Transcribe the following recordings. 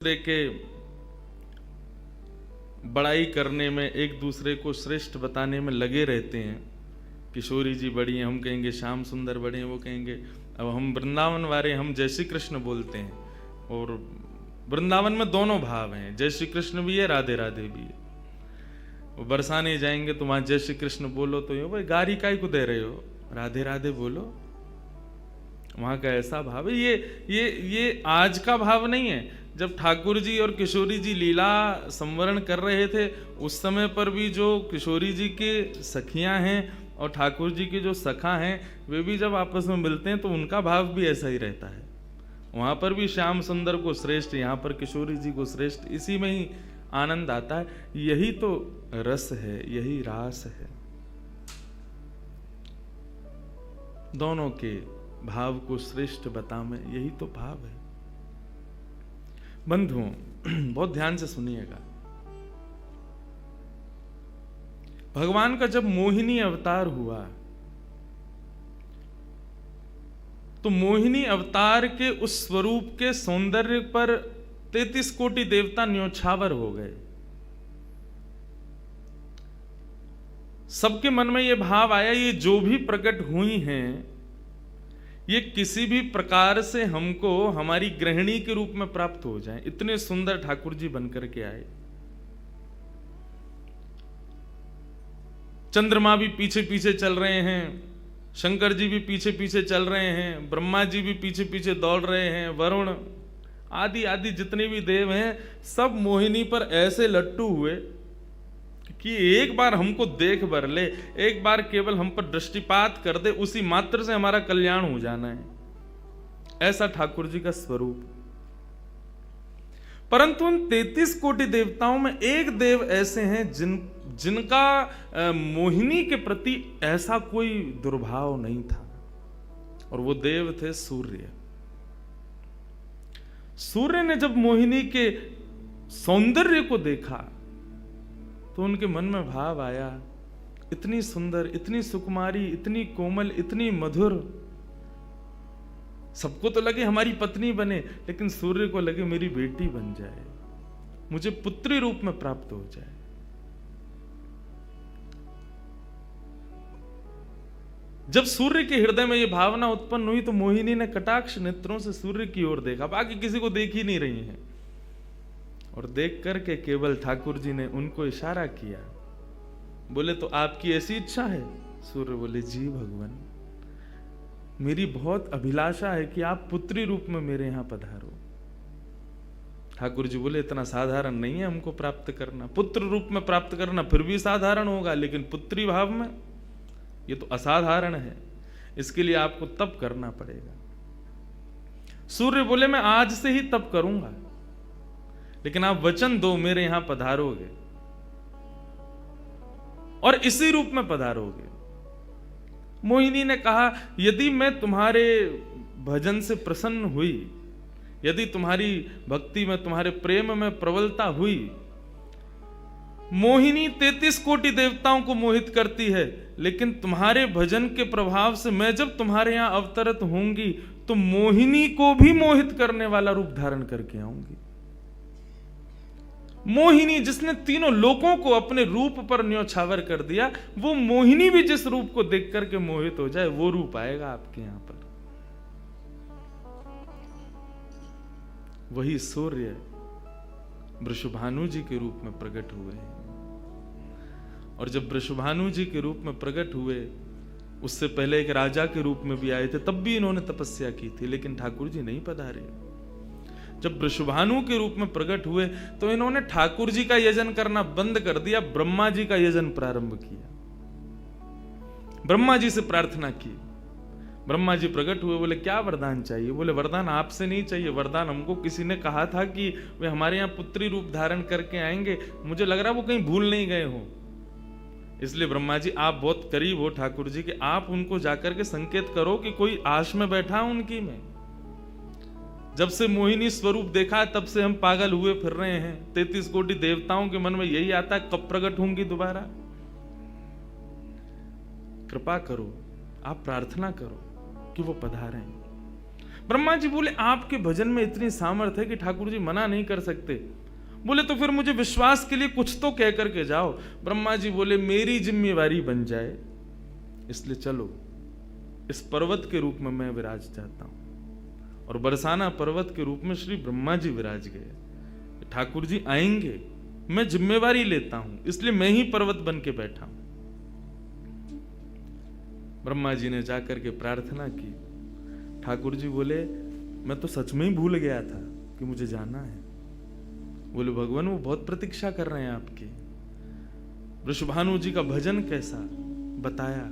दूसरे के बड़ाई करने में, एक दूसरे को श्रेष्ठ बताने में लगे रहते हैं। किशोरी जी बड़ी हैं, हम कहेंगे श्याम सुंदर बड़े हैं, वो कहेंगे अब हम वृंदावन वाले, हम जय श्री कृष्ण बोलते हैं। और वृंदावन में दोनों भाव हैं, जय श्री कृष्ण भी है, राधे राधे भी है। वो बरसाने जाएंगे तो वहां जय श्री कृष्ण बोलो तो भाई गारी काय को दे रहे हो, राधे राधे बोलो। वहां का ऐसा भाव है। ये आज का भाव नहीं है। जब ठाकुर जी और किशोरी जी लीला संवरण कर रहे थे, उस समय पर भी जो किशोरी जी के सखियां हैं और ठाकुर जी के जो सखा हैं, वे भी जब आपस में मिलते हैं तो उनका भाव भी ऐसा ही रहता है। वहां पर भी श्याम सुंदर को श्रेष्ठ, यहाँ पर किशोरी जी को श्रेष्ठ, इसी में ही आनंद आता है। यही तो रस है, यही रास है। दोनों के भाव को श्रेष्ठ बता में, यही तो भाव है। बंधुओं, बहुत ध्यान से सुनिएगा। भगवान का जब मोहिनी अवतार हुआ तो मोहिनी अवतार के उस स्वरूप के सौंदर्य पर 33 कोटि देवता न्योछावर हो गए। सबके मन में यह भाव आया, ये जो भी प्रकट हुई हैं, ये किसी भी प्रकार से हमको हमारी गृहिणी के रूप में प्राप्त हो जाए। इतने सुंदर ठाकुर जी बनकर के आए। चंद्रमा भी पीछे पीछे चल रहे हैं, शंकर जी भी पीछे पीछे चल रहे हैं, ब्रह्मा जी भी पीछे पीछे दौड़ रहे हैं, वरुण आदि आदि जितने भी देव हैं, सब मोहिनी पर ऐसे लट्टू हुए कि एक बार हमको देख बर ले, एक बार केवल हम पर दृष्टिपात कर दे, उसी मात्र से हमारा कल्याण हो जाना है। ऐसा ठाकुर जी का स्वरूप। परंतु उन 33 कोटि देवताओं में एक देव ऐसे हैं जिनका मोहिनी के प्रति ऐसा कोई दुर्भाव नहीं था, और वो देव थे सूर्य। सूर्य ने जब मोहिनी के सौंदर्य को देखा तो उनके मन में भाव आया, इतनी सुंदर, इतनी सुकुमारी, इतनी कोमल, इतनी मधुर। सबको तो लगे हमारी पत्नी बने, लेकिन सूर्य को लगे मेरी बेटी बन जाए, मुझे पुत्री रूप में प्राप्त हो जाए। जब सूर्य के हृदय में यह भावना उत्पन्न हुई तो मोहिनी ने कटाक्ष नेत्रों से सूर्य की ओर देखा, बाकी किसी को देख ही नहीं रही है, और देख करके केवल ठाकुर जी ने उनको इशारा किया। बोले तो आपकी ऐसी इच्छा है? सूर्य बोले जी भगवान, मेरी बहुत अभिलाषा है कि आप पुत्री रूप में मेरे यहां पधारो। ठाकुर जी बोले इतना साधारण नहीं है हमको प्राप्त करना, पुत्र रूप में प्राप्त करना फिर भी साधारण होगा, लेकिन पुत्री भाव में ये तो असाधारण है, इसके लिए आपको तप करना पड़ेगा। सूर्य बोले मैं आज से ही तप करूंगा, लेकिन आप वचन दो मेरे यहां पधारोगे और इसी रूप में पधारोगे। मोहिनी ने कहा यदि मैं तुम्हारे भजन से प्रसन्न हुई, यदि तुम्हारी भक्ति में, तुम्हारे प्रेम में प्रबलता हुई, मोहिनी 33 कोटि देवताओं को मोहित करती है, लेकिन तुम्हारे भजन के प्रभाव से मैं जब तुम्हारे यहां अवतरित होंगी तो मोहिनी को भी मोहित करने वाला रूप धारण करके आऊंगी। मोहिनी जिसने तीनों लोकों को अपने रूप पर न्योछावर कर दिया, वो मोहिनी भी जिस रूप को देख करके मोहित हो जाए, वो रूप आएगा आपके यहां पर। वही सूर्य वृषभानु जी के रूप में प्रकट हुए हैं। और जब वृषभानु जी के रूप में प्रकट हुए, उससे पहले एक राजा के रूप में भी आए थे, तब भी इन्होंने तपस्या की थी, लेकिन ठाकुर जी नहीं पधारे। जब वृषभानु के रूप में प्रकट हुए तो इन्होंने ठाकुर जी का यजन करना बंद कर दिया, ब्रह्मा जी का यजन प्रारंभ किया। ब्रह्मा जी से प्रार्थना की। ब्रह्मा जी प्रकट हुए, बोले क्या वरदान चाहिए? बोले वरदान आपसे नहीं चाहिए, वरदान हमको किसी ने कहा था कि वे हमारे यहाँ पुत्री रूप धारण करके आएंगे, मुझे लग रहा वो कहीं भूल नहीं गए हो, इसलिए ब्रह्मा जी आप बहुत करीब हो ठाकुर जी के, आप उनको जाकर के संकेत करो कि कोई आश में बैठा उनकी में। जब से मोहिनी स्वरूप देखा तब से हम पागल हुए फिर रहे हैं। 33 कोटि देवताओं के मन में यही आता है कब प्रकट होंगी दोबारा। कृपा करो, आप प्रार्थना करो कि वो पधारें। ब्रह्मा जी बोले आपके भजन में इतनी सामर्थ्य है कि ठाकुर जी मना नहीं कर सकते। बोले तो फिर मुझे विश्वास के लिए कुछ तो कह करके जाओ। ब्रह्मा जी बोले मेरी जिम्मेवारी बन जाए, इसलिए चलो इस पर्वत के रूप में मैं विराज चाहता हूं। और बरसाना पर्वत के रूप में श्री ब्रह्मा जी विराज गए। ठाकुर जी आएंगे, मैं जिम्मेवारी लेता हूं, इसलिए मैं ही पर्वत बन के बैठा हूं। ब्रह्मा जी ने जाकर के प्रार्थना की। ठाकुर जी बोले मैं तो सच में ही भूल गया था कि मुझे जाना है। बोले भगवान वो बहुत प्रतीक्षा कर रहे हैं आपकी। वृषभानु जी का भजन कैसा बताया।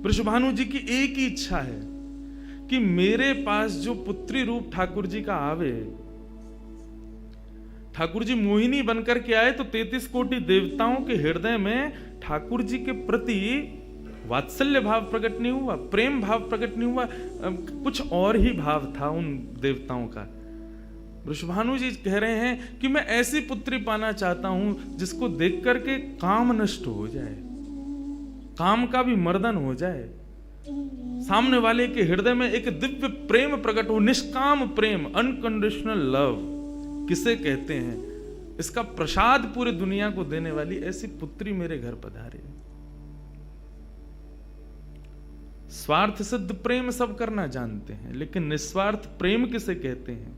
वृषभानु जी की एक ही इच्छा है कि मेरे पास जो पुत्री रूप ठाकुर जी का आवे, ठाकुर जी मोहिनी बनकर के आए तो 33 कोटि देवताओं के हृदय में ठाकुर जी के प्रति वात्सल्य भाव प्रकट नहीं हुआ, प्रेम भाव प्रकट नहीं हुआ, कुछ और ही भाव था उन देवताओं का। वृषभानु जी कह रहे हैं कि मैं ऐसी पुत्री पाना चाहता हूं जिसको देख करके काम नष्ट हो जाए, काम का भी मर्दन हो जाए, सामने वाले के हृदय में एक दिव्य प्रेम प्रकट हो, निष्काम प्रेम, अनकंडीशनल लव किसे कहते हैं, इसका प्रसाद पूरी दुनिया को देने वाली ऐसी पुत्री मेरे घर पधारे। स्वार्थ सिद्ध प्रेम सब करना जानते हैं, लेकिन निस्वार्थ प्रेम किसे कहते हैं,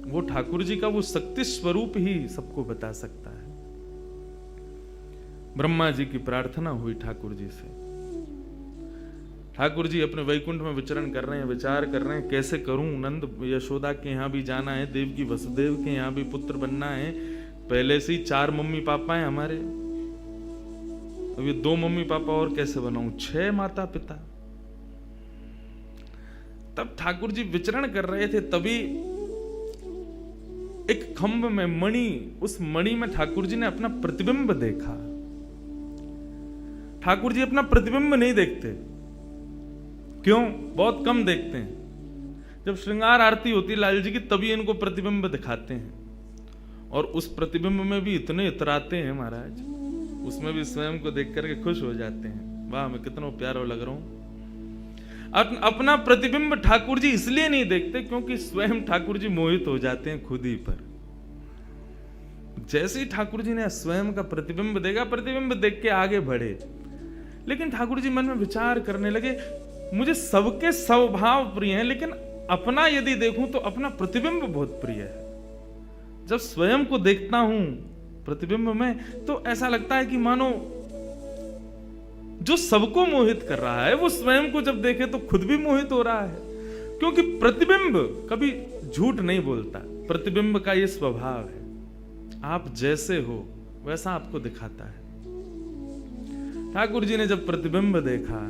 वो ठाकुर जी का वो शक्ति स्वरूप ही सबको बता सकता है। ब्रह्मा जी की प्रार्थना हुई ठाकुर जी से। ठाकुर जी अपने वैकुंठ में विचरण कर रहे हैं, विचार कर रहे हैं कैसे करूं, नंद यशोदा के यहां भी जाना है, देवकी वसुदेव के यहां भी पुत्र बनना है, पहले से ही 4 मम्मी पापा हैं हमारे, अब ये 2 मम्मी पापा और कैसे बनाऊं, 6 माता पिता। तब ठाकुर जी विचरण कर रहे थे, तभी एक खंभ में मणि, उस मणि में ठाकुर जी ने अपना प्रतिबिंब देखा। ठाकुर जी अपना प्रतिबिंब नहीं देखते, क्यों? बहुत कम देखते हैं। जब श्रृंगार आरती होती है लाल जी की, तभी इनको प्रतिबिंब दिखाते हैं, और उस प्रतिबिंब में भी इतने इतराते हैं महाराज, उसमें भी स्वयं को देख करके खुश हो जाते हैं, वाह मैं कितना प्यारा लग रहा हूं। अपना प्रतिबिंब ठाकुर जी इसलिए नहीं देखते क्योंकि स्वयं ठाकुर जी मोहित हो जाते हैं खुद ही पर। जैसे ही ठाकुर जी ने स्वयं का प्रतिबिंब देखा, प्रतिबिंब देख के आगे बढ़े, लेकिन ठाकुर जी मन में विचार करने लगे, मुझे सबके स्वभाव प्रिय हैं, लेकिन अपना यदि देखूं तो अपना प्रतिबिंब बहुत प्रिय है। जब स्वयं को देखता हूं प्रतिबिंब में, तो ऐसा लगता है कि मानो जो सबको मोहित कर रहा है वो स्वयं को जब देखे तो खुद भी मोहित हो रहा है, क्योंकि प्रतिबिंब कभी झूठ नहीं बोलता। प्रतिबिंब का ये स्वभाव है, आप जैसे हो वैसा आपको दिखाता है। ठाकुर जी ने जब प्रतिबिंब देखा,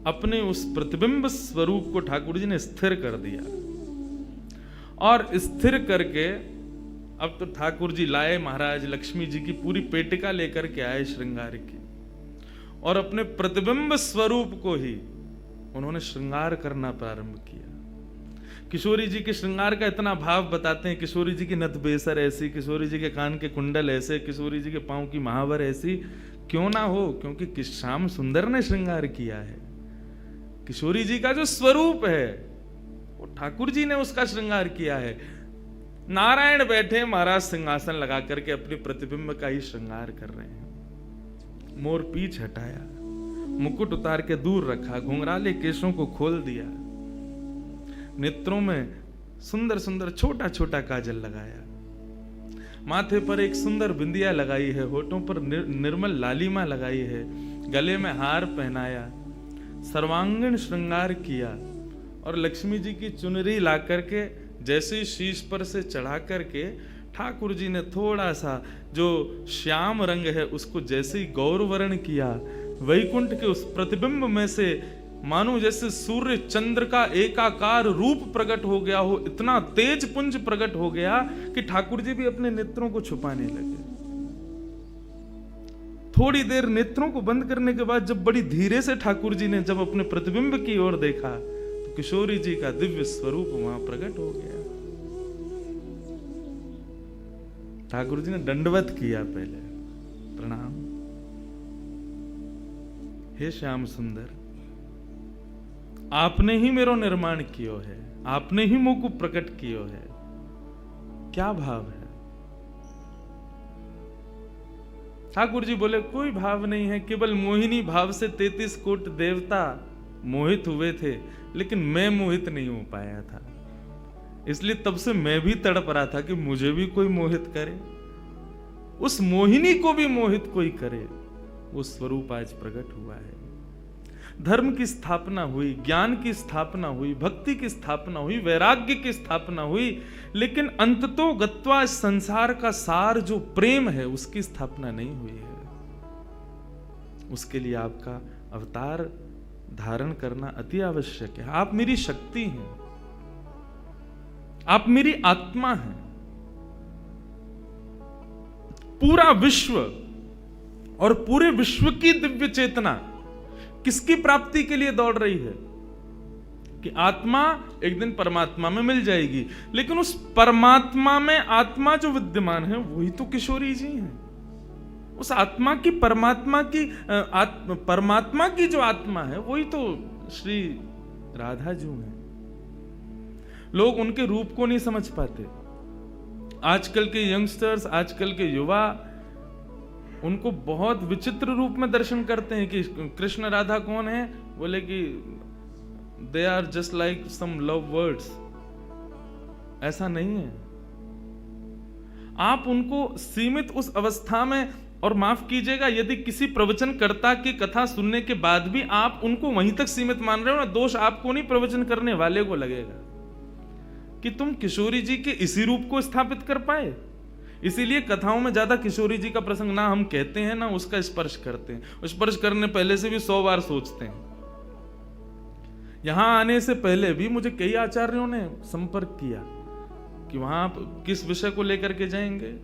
अपने उस प्रतिबिंब स्वरूप को ठाकुर जी ने स्थिर कर दिया, और स्थिर करके अब तो ठाकुर जी लाए महाराज लक्ष्मी जी की पूरी पेटिका लेकर के आए श्रृंगार की, और अपने प्रतिबिंब स्वरूप को ही उन्होंने श्रृंगार करना प्रारंभ किया। किशोरी जी के श्रृंगार का इतना भाव बताते हैं, किशोरी जी की नथ बेसर ऐसी, किशोरी जी के कान के कुंडल ऐसे, किशोरी जी के पांव की महावर ऐसी, क्यों ना हो, क्योंकि श्याम सुंदर ने श्रृंगार किया है। किशोरी जी का जो स्वरूप है वो ठाकुर जी ने उसका श्रृंगार किया है। नारायण बैठे महाराज सिंहासन लगा करके अपने प्रतिबिंब का ही श्रृंगार कर रहे हैं। मोर पीछ हटाया, मुकुट उतार के दूर रखा, घुंघराले केशों को खोल दिया, नेत्रों में सुंदर सुंदर छोटा छोटा काजल लगाया, माथे पर एक सुंदर बिंदिया लगाई है, होठों पर निर्मल लालिमा लगाई है, गले में हार पहनाया, सर्वांगीण श्रृंगार किया, और लक्ष्मी जी की चुनरी ला करके जैसे शीश पर से चढ़ा करके ठाकुर जी ने थोड़ा सा जो श्याम रंग है उसको जैसे ही गौरवर्ण किया, वैकुंठ के उस प्रतिबिंब में से मानो जैसे सूर्य चंद्र का एकाकार रूप प्रकट हो गया हो, इतना तेज पुंज प्रकट हो गया कि ठाकुर जी भी अपने नेत्रों को छुपाने लगे। थोड़ी देर नेत्रों को बंद करने के बाद जब बड़ी धीरे से ठाकुर जी ने जब अपने प्रतिबिंब की ओर देखा, तो किशोरी जी का दिव्य स्वरूप वहां प्रकट हो गया। ठाकुर जी ने दंडवत किया, पहले प्रणाम, हे श्याम सुंदर, आपने ही मेरो निर्माण कियो है, आपने ही मुझ को प्रकट कियो है। क्या भाव है? ठाकुर जी बोले कोई भाव नहीं है, केवल मोहिनी भाव से 33 कोट देवता मोहित हुए थे, लेकिन मैं मोहित नहीं हो पाया था। इसलिए तब से मैं भी तड़प रहा था कि मुझे भी कोई मोहित करे, उस मोहिनी को भी मोहित कोई करे। वो स्वरूप आज प्रकट हुआ है। धर्म की स्थापना हुई, ज्ञान की स्थापना हुई, भक्ति की स्थापना हुई, वैराग्य की स्थापना हुई, लेकिन अंततो गत्वा इस संसार का सार जो प्रेम है उसकी स्थापना नहीं हुई है। उसके लिए आपका अवतार धारण करना अति आवश्यक है। आप मेरी शक्ति हैं, आप मेरी आत्मा हैं। पूरा विश्व और पूरे विश्व की दिव्य चेतना किसकी प्राप्ति के लिए दौड़ रही है? कि आत्मा एक दिन परमात्मा में मिल जाएगी, लेकिन उस परमात्मा में आत्मा जो विद्यमान है वही तो किशोरी जी हैं। उस आत्मा की परमात्मा की जो आत्मा है वही तो श्री राधा जी हैं। लोग उनके रूप को नहीं समझ पाते। आजकल के यंगस्टर्स, आजकल के युवा उनको बहुत विचित्र रूप में दर्शन करते हैं कि कृष्ण राधा कौन है? बोले कि they are just like some love words. ऐसा नहीं है। आप उनको सीमित उस अवस्था में, और माफ कीजिएगा यदि किसी प्रवचनकर्ता की कथा सुनने के बाद भी आप उनको वहीं तक सीमित मान रहे हो ना, दोष आपको नहीं, प्रवचन करने वाले को लगेगा कि तुम किशोरी जी के इसी रूप को स्थापित कर पाए। इसीलिए कथाओं में ज्यादा किशोरी जी का प्रसंग ना हम कहते हैं ना उसका स्पर्श करते हैं। स्पर्श करने पहले से भी 100 बार सोचते हैं। यहां आने से पहले भी मुझे कई आचार्यों ने संपर्क किया कि वहां आप किस विषय को लेकर के जाएंगे,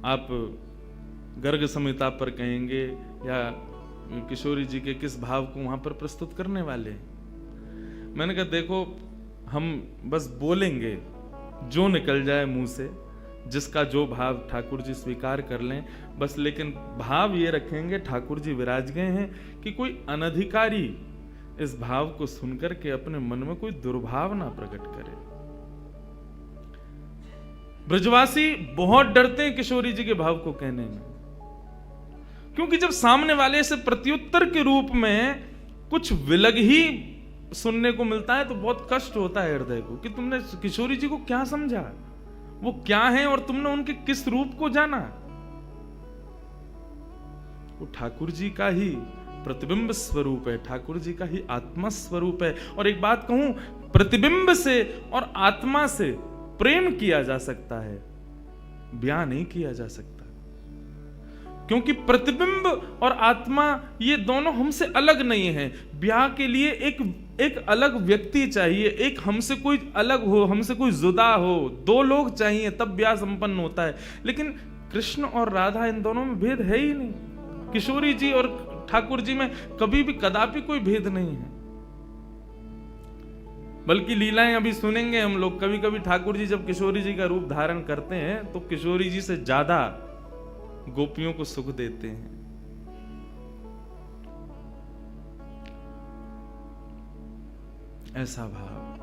आप गर्ग संहिता पर कहेंगे या किशोरी जी के किस भाव को वहां पर प्रस्तुत करने वाले हैं। मैंने कहा देखो, हम बस बोलेंगे जो निकल जाए मुंह से, जिसका जो भाव ठाकुर जी स्वीकार कर लें बस, लेकिन भाव ये रखेंगे ठाकुर जी विराज गए हैं कि कोई अनधिकारी इस भाव को सुनकर के अपने मन में कोई दुर्भाव ना प्रकट करे। ब्रजवासी बहुत डरते हैं किशोरी जी के भाव को कहने में, क्योंकि जब सामने वाले से प्रत्युत्तर के रूप में कुछ विलग ही सुनने को मिलता है तो बहुत कष्ट होता है हृदय को कि तुमने किशोरी जी को क्या समझा, वो क्या है और तुमने उनके किस रूप को जाना। वो ठाकुर जी का ही प्रतिबिंब स्वरूप है, ठाकुर जी का ही आत्मा स्वरूप है। और एक बात कहूं, प्रतिबिंब से और आत्मा से प्रेम किया जा सकता है, ब्याह नहीं किया जा सकता। क्योंकि प्रतिबिंब और आत्मा ये दोनों हमसे अलग नहीं है। ब्याह के लिए एक अलग व्यक्ति चाहिए, एक हमसे कोई अलग हो, हमसे कोई जुदा हो, 2 लोग चाहिए तब ब्याह संपन्न होता है। लेकिन कृष्ण और राधा, इन दोनों में भेद है ही नहीं। किशोरी जी और ठाकुर जी में कभी भी कदापि कोई भेद नहीं है। बल्कि लीलाएं अभी सुनेंगे हम लोग, कभी कभी ठाकुर जी जब किशोरी जी का रूप धारण करते हैं तो किशोरी जी से ज्यादा गोपियों को सुख देते हैं। ऐसा भाव।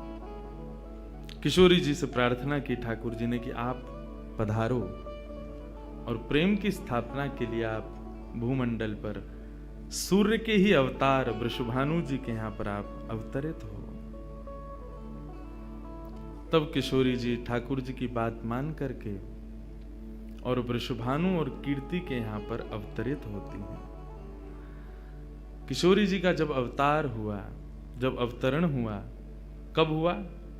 किशोरी जी से प्रार्थना की ठाकुर जी ने कि आप पधारो और प्रेम की स्थापना के लिए आप भूमंडल पर सूर्य के ही अवतार वृषभानु जी के यहां पर आप अवतरित हो। तब किशोरी जी ठाकुर जी की बात मान करके और वृषभानु और कीर्ति के यहां पर अवतरित होती हैं। किशोरी जी का जब अवतार हुआ, जब अवतरण हुआ, कब हुआ?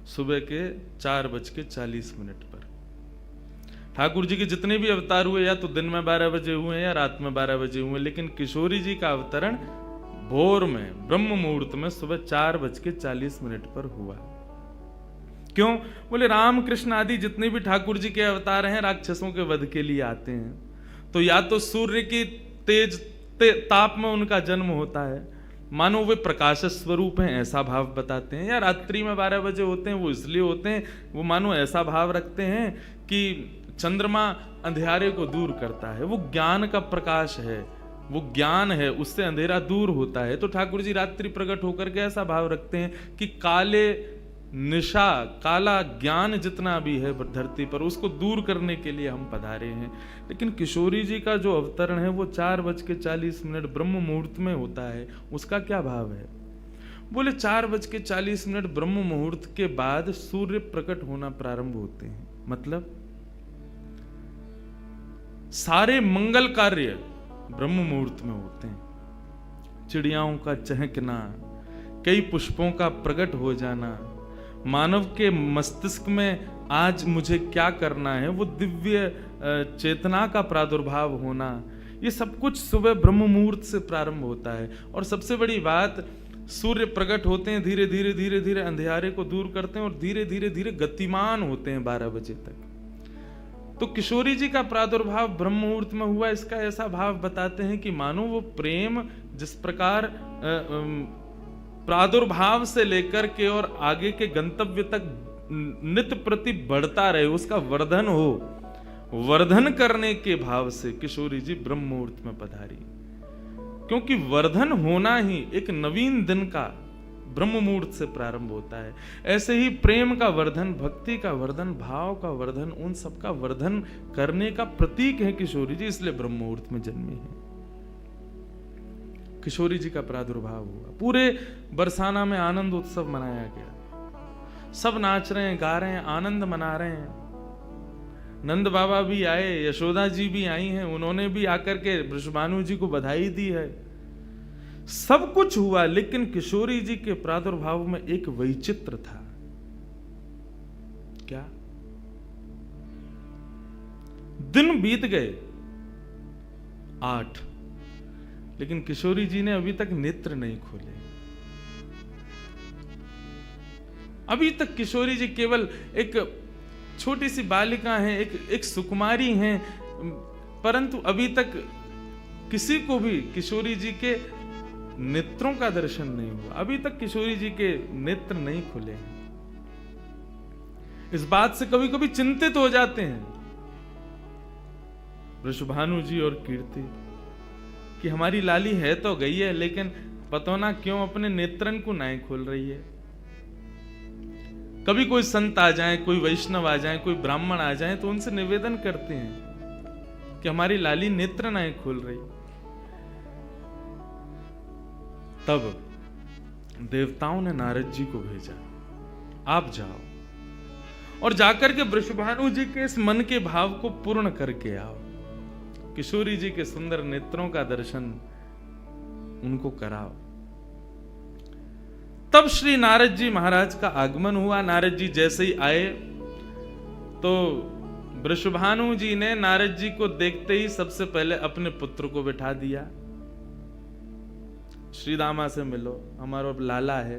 सुबह के 4:40 पर। ठाकुर जी के जितने भी अवतार हुए या तो दिन में 12 बजे हुए या रात में 12 बजे हुए, लेकिन किशोरी जी का अवतरण भोर में ब्रह्म मुहूर्त में सुबह 4:40 पर हुआ। क्यों? बोले राम कृष्ण आदि जितने भी ठाकुर जी के अवतार हैं राक्षसों के वध के लिए आते हैं, तो या तो सूर्य की तेज ताप में उनका जन्म होता है, मानो वे प्रकाश स्वरूप हैं ऐसा भाव बताते हैं, या रात्रि में 12 बजे होते हैं वो इसलिए होते हैं, वो मानो ऐसा भाव रखते हैं कि चंद्रमा अंधेरे को दूर करता है, वो ज्ञान का प्रकाश है, वो ज्ञान है, उससे अंधेरा दूर होता है। तो ठाकुर जी रात्रि प्रकट होकर के ऐसा भाव रखते हैं कि काले निशा, काला ज्ञान जितना भी है धरती पर, उसको दूर करने के लिए हम पधारे हैं। लेकिन किशोरी जी का जो अवतरण है वो 4:40 ब्रह्म मुहूर्त में होता है। उसका क्या भाव है? बोले 4:40 ब्रह्म मुहूर्त के बाद सूर्य प्रकट होना प्रारंभ होते हैं। मतलब सारे मंगल कार्य ब्रह्म मुहूर्त में होते हैं। चिड़ियाओं का चहकना, कई पुष्पों का प्रकट हो जाना, मानव के मस्तिष्क में आज मुझे क्या करना है, वो दिव्य चेतना का प्रादुर्भाव होना, ये सब कुछ सुबह ब्रह्म मुहूर्त से प्रारंभ होता है। और सबसे बड़ी बात, सूर्य प्रकट होते हैं, धीरे धीरे धीरे धीरे अंधेरे को दूर करते हैं और धीरे धीरे धीरे गतिमान होते हैं 12 बजे तक। तो किशोरी जी का प्रादुर्भाव ब्रह्म मुहूर्त में हुआ, इसका ऐसा भाव बताते हैं कि मानो वो प्रेम जिस प्रकार प्रादुर्भाव से लेकर के और आगे के गंतव्य तक नित्य प्रति बढ़ता रहे, उसका वर्धन हो, वर्धन करने के भाव से किशोरी जी ब्रह्म मुहूर्त में पधारी। क्योंकि वर्धन होना ही एक नवीन दिन का ब्रह्म मुहूर्त से प्रारंभ होता है। ऐसे ही प्रेम का वर्धन, भक्ति का वर्धन, भाव का वर्धन, उन सब का वर्धन करने का प्रतीक है किशोरी जी, इसलिए ब्रह्म मुहूर्त में जन्मी है। किशोरी जी का प्रादुर्भाव हुआ, पूरे बरसाना में आनंद उत्सव मनाया गया। सब नाच रहे हैं, गा रहे हैं, आनंद मना रहे हैं। नंद बाबा भी आए, यशोदा जी भी आई हैं, उन्होंने भी आकर के वृषभानु जी को बधाई दी है। सब कुछ हुआ, लेकिन किशोरी जी के प्रादुर्भाव में एक वैचित्र था। क्या? दिन बीत गए 8, लेकिन किशोरी जी ने अभी तक नेत्र नहीं खोले। अभी तक किशोरी जी केवल एक छोटी सी बालिका हैं, एक सुकुमारी हैं, परंतु अभी तक किसी को भी किशोरी जी के नेत्रों का दर्शन नहीं हुआ। अभी तक किशोरी जी के नेत्र नहीं खुले हैं। इस बात से कभी कभी चिंतित हो जाते हैं वृषभानु जी और कीर्ति कि हमारी लाली है तो गई है, लेकिन पता ना क्यों अपने नेत्रन को नहीं खोल रही है। कभी कोई संत आ जाए, कोई वैष्णव आ जाए, कोई ब्राह्मण आ जाए, तो उनसे निवेदन करते हैं कि हमारी लाली नेत्र नहीं खोल रही। तब देवताओं ने नारद जी को भेजा, आप जाओ और जाकर के वृषभानु जी के इस मन के भाव को पूर्ण करके आओ। किशोरी जी के सुंदर नेत्रों का दर्शन उनको कराओ। तब श्री नारद जी महाराज का आगमन हुआ। नारद जी जैसे ही आए तो वृषभानु जी ने नारद जी को देखते ही सबसे पहले अपने पुत्र को बिठा दिया। श्री दामा से मिलो, हमारा लाला है।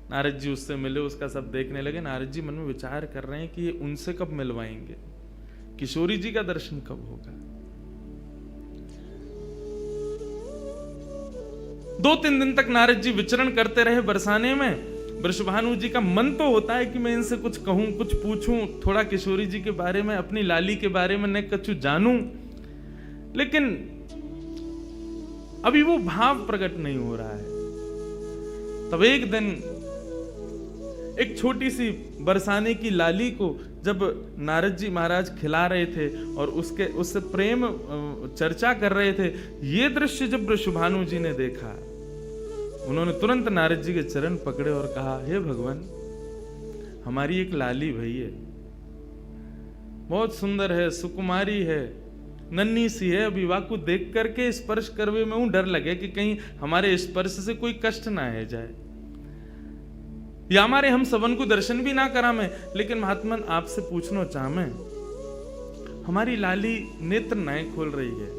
नारद जी उससे मिले, उसका सब देखने लगे। नारद जी मन में विचार कर रहे हैं कि ये उनसे कब मिलवाएंगे, किशोरी जी का दर्शन कब होगा। 2-3 दिन तक नारद जी विचरण करते रहे बरसाने में। वृषभानु जी का मन तो होता है कि मैं इनसे कुछ कहूं, कुछ पूछूं, थोड़ा किशोरी जी के बारे में, अपनी लाली के बारे में न कछु जानूं, लेकिन अभी वो भाव प्रकट नहीं हो रहा है। तब एक दिन एक छोटी सी बरसाने की लाली को जब नारद जी महाराज खिला रहे थे और उससे प्रेम चर्चा कर रहे थे, ये दृश्य जब वृषभानु जी ने देखा, उन्होंने तुरंत नारद जी के चरण पकड़े और कहा, हे भगवान, हमारी एक लाली भई है, बहुत सुंदर है, सुकुमारी है, नन्ही सी है, अभी वाकु देख करके स्पर्श करवे में डर लगे कि कहीं हमारे स्पर्श से कोई कष्ट ना है जाए, या हमारे हम सबन को दर्शन भी ना करा में। लेकिन महात्मन आपसे पूछना चाह मैं, हमारी लाली नेत्र नहीं खोल रही है,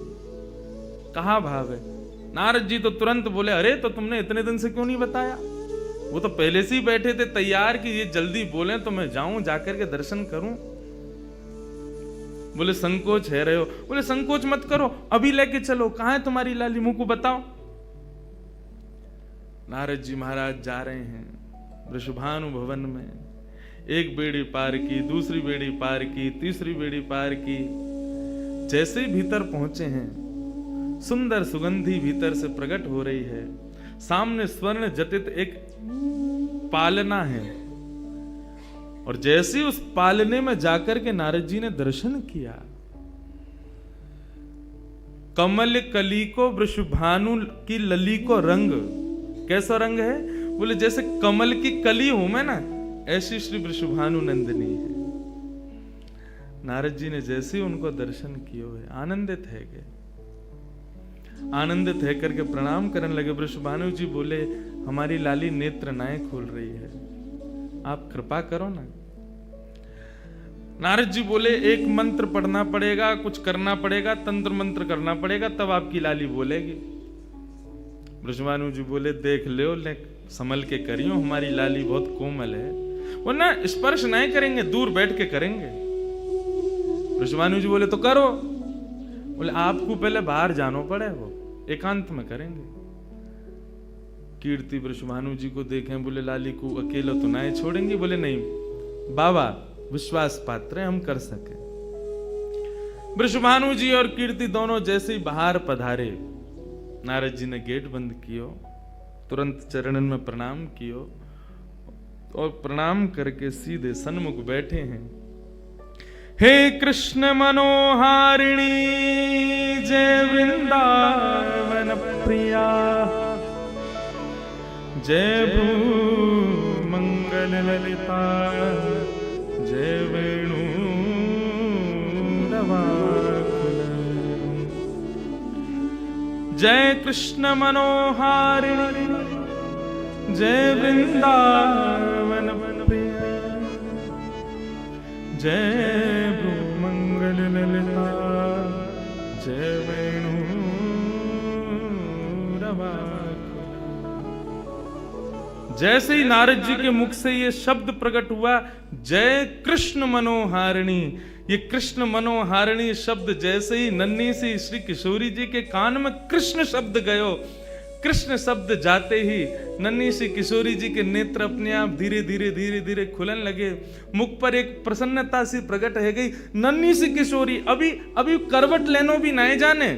कहाँ भाव है? नारद जी तो तुरंत बोले, अरे तो तुमने इतने दिन से क्यों नहीं बताया? वो तो पहले से ही बैठे थे तैयार कि ये जल्दी बोले तो मैं जाऊं, जाकर के दर्शन करूं। बोले संकोच है रहे हो? बोले संकोच मत करो, अभी लेके चलो, कहां है तुम्हारी लाली, मुंह को बताओ। नारद जी महाराज जा रहे हैं वृषभानु भवन में। एक बेड़ी पार की, दूसरी बेड़ी पार की, तीसरी बेड़ी पार की। जैसे ही भीतर पहुंचे हैं सुंदर सुगंधी भीतर से प्रकट हो रही है। सामने स्वर्ण जटित एक पालना है, और जैसे उस पालने में जाकर के नारद जी ने दर्शन किया, कमल कली को वृषभानु की लली को रंग, कैसा रंग है? बोले जैसे कमल की कली हूं मैं ना, ऐसी श्री वृषभानु नंदिनी है। नारद जी ने जैसे उनको दर्शन किए हुए आनंदित है गए, आनंदित है करके प्रणाम करने लगे। वृषभानु जी बोले, हमारी लाली नेत्र नाएं खोल रही है, आप कृपा करो ना। नारद जी बोले, एक मंत्र पढ़ना पड़ेगा, कुछ करना पड़ेगा, तंत्र मंत्र करना पड़ेगा, तब आपकी लाली बोलेगी। वृषभानु जी बोले, देख लो, संभल के करियो, हमारी लाली बहुत कोमल है, वो ना स्पर्श नहीं करेंगे, दूर बैठ के करेंगे। वृषभानु जी बोले, तो करो। बोले, आपको पहले बाहर जानो पड़े, वो एकांत में करेंगे। कीर्ति वृषभानु जी को देखें, बोले, लाली को अकेला तो नहीं छोड़ेंगे? बोले, नहीं बाबा, विश्वास पात्र है, हम कर सके। वृषभानु जी और कीर्ति दोनों जैसे ही बाहर पधारे, नारद जी ने गेट बंद कियो, तुरंत चरणन में प्रणाम कियो, और प्रणाम करके सीधे सन्मुख बैठे हैं। हे कृष्ण मनोहारिणी जय वृंदावन प्रिया, जय भ्रू मंगल ललिता, जय वेणु रवाकुल, जय कृष्ण मनोहारिणी जय वृंदावन प्रिया, जय भ्रू मंगल ललिता, जय वेणु रवाकुल। जैसे ही नारद जी के मुख से ये शब्द प्रकट हुआ, जय कृष्ण मनोहारिणी, ये कृष्ण मनोहारिणी शब्द जैसे ही नन्ही सी श्री किशोरी जी के कान में कृष्ण शब्द गयो, कृष्ण शब्द जाते ही नन्ही सी किशोरी जी के नेत्र अपने आप धीरे धीरे धीरे धीरे खुलन लगे, मुख पर एक प्रसन्नता सी प्रकट है गई। नन्ही सी किशोरी अभी करवट लेनो भी नहीं जाने,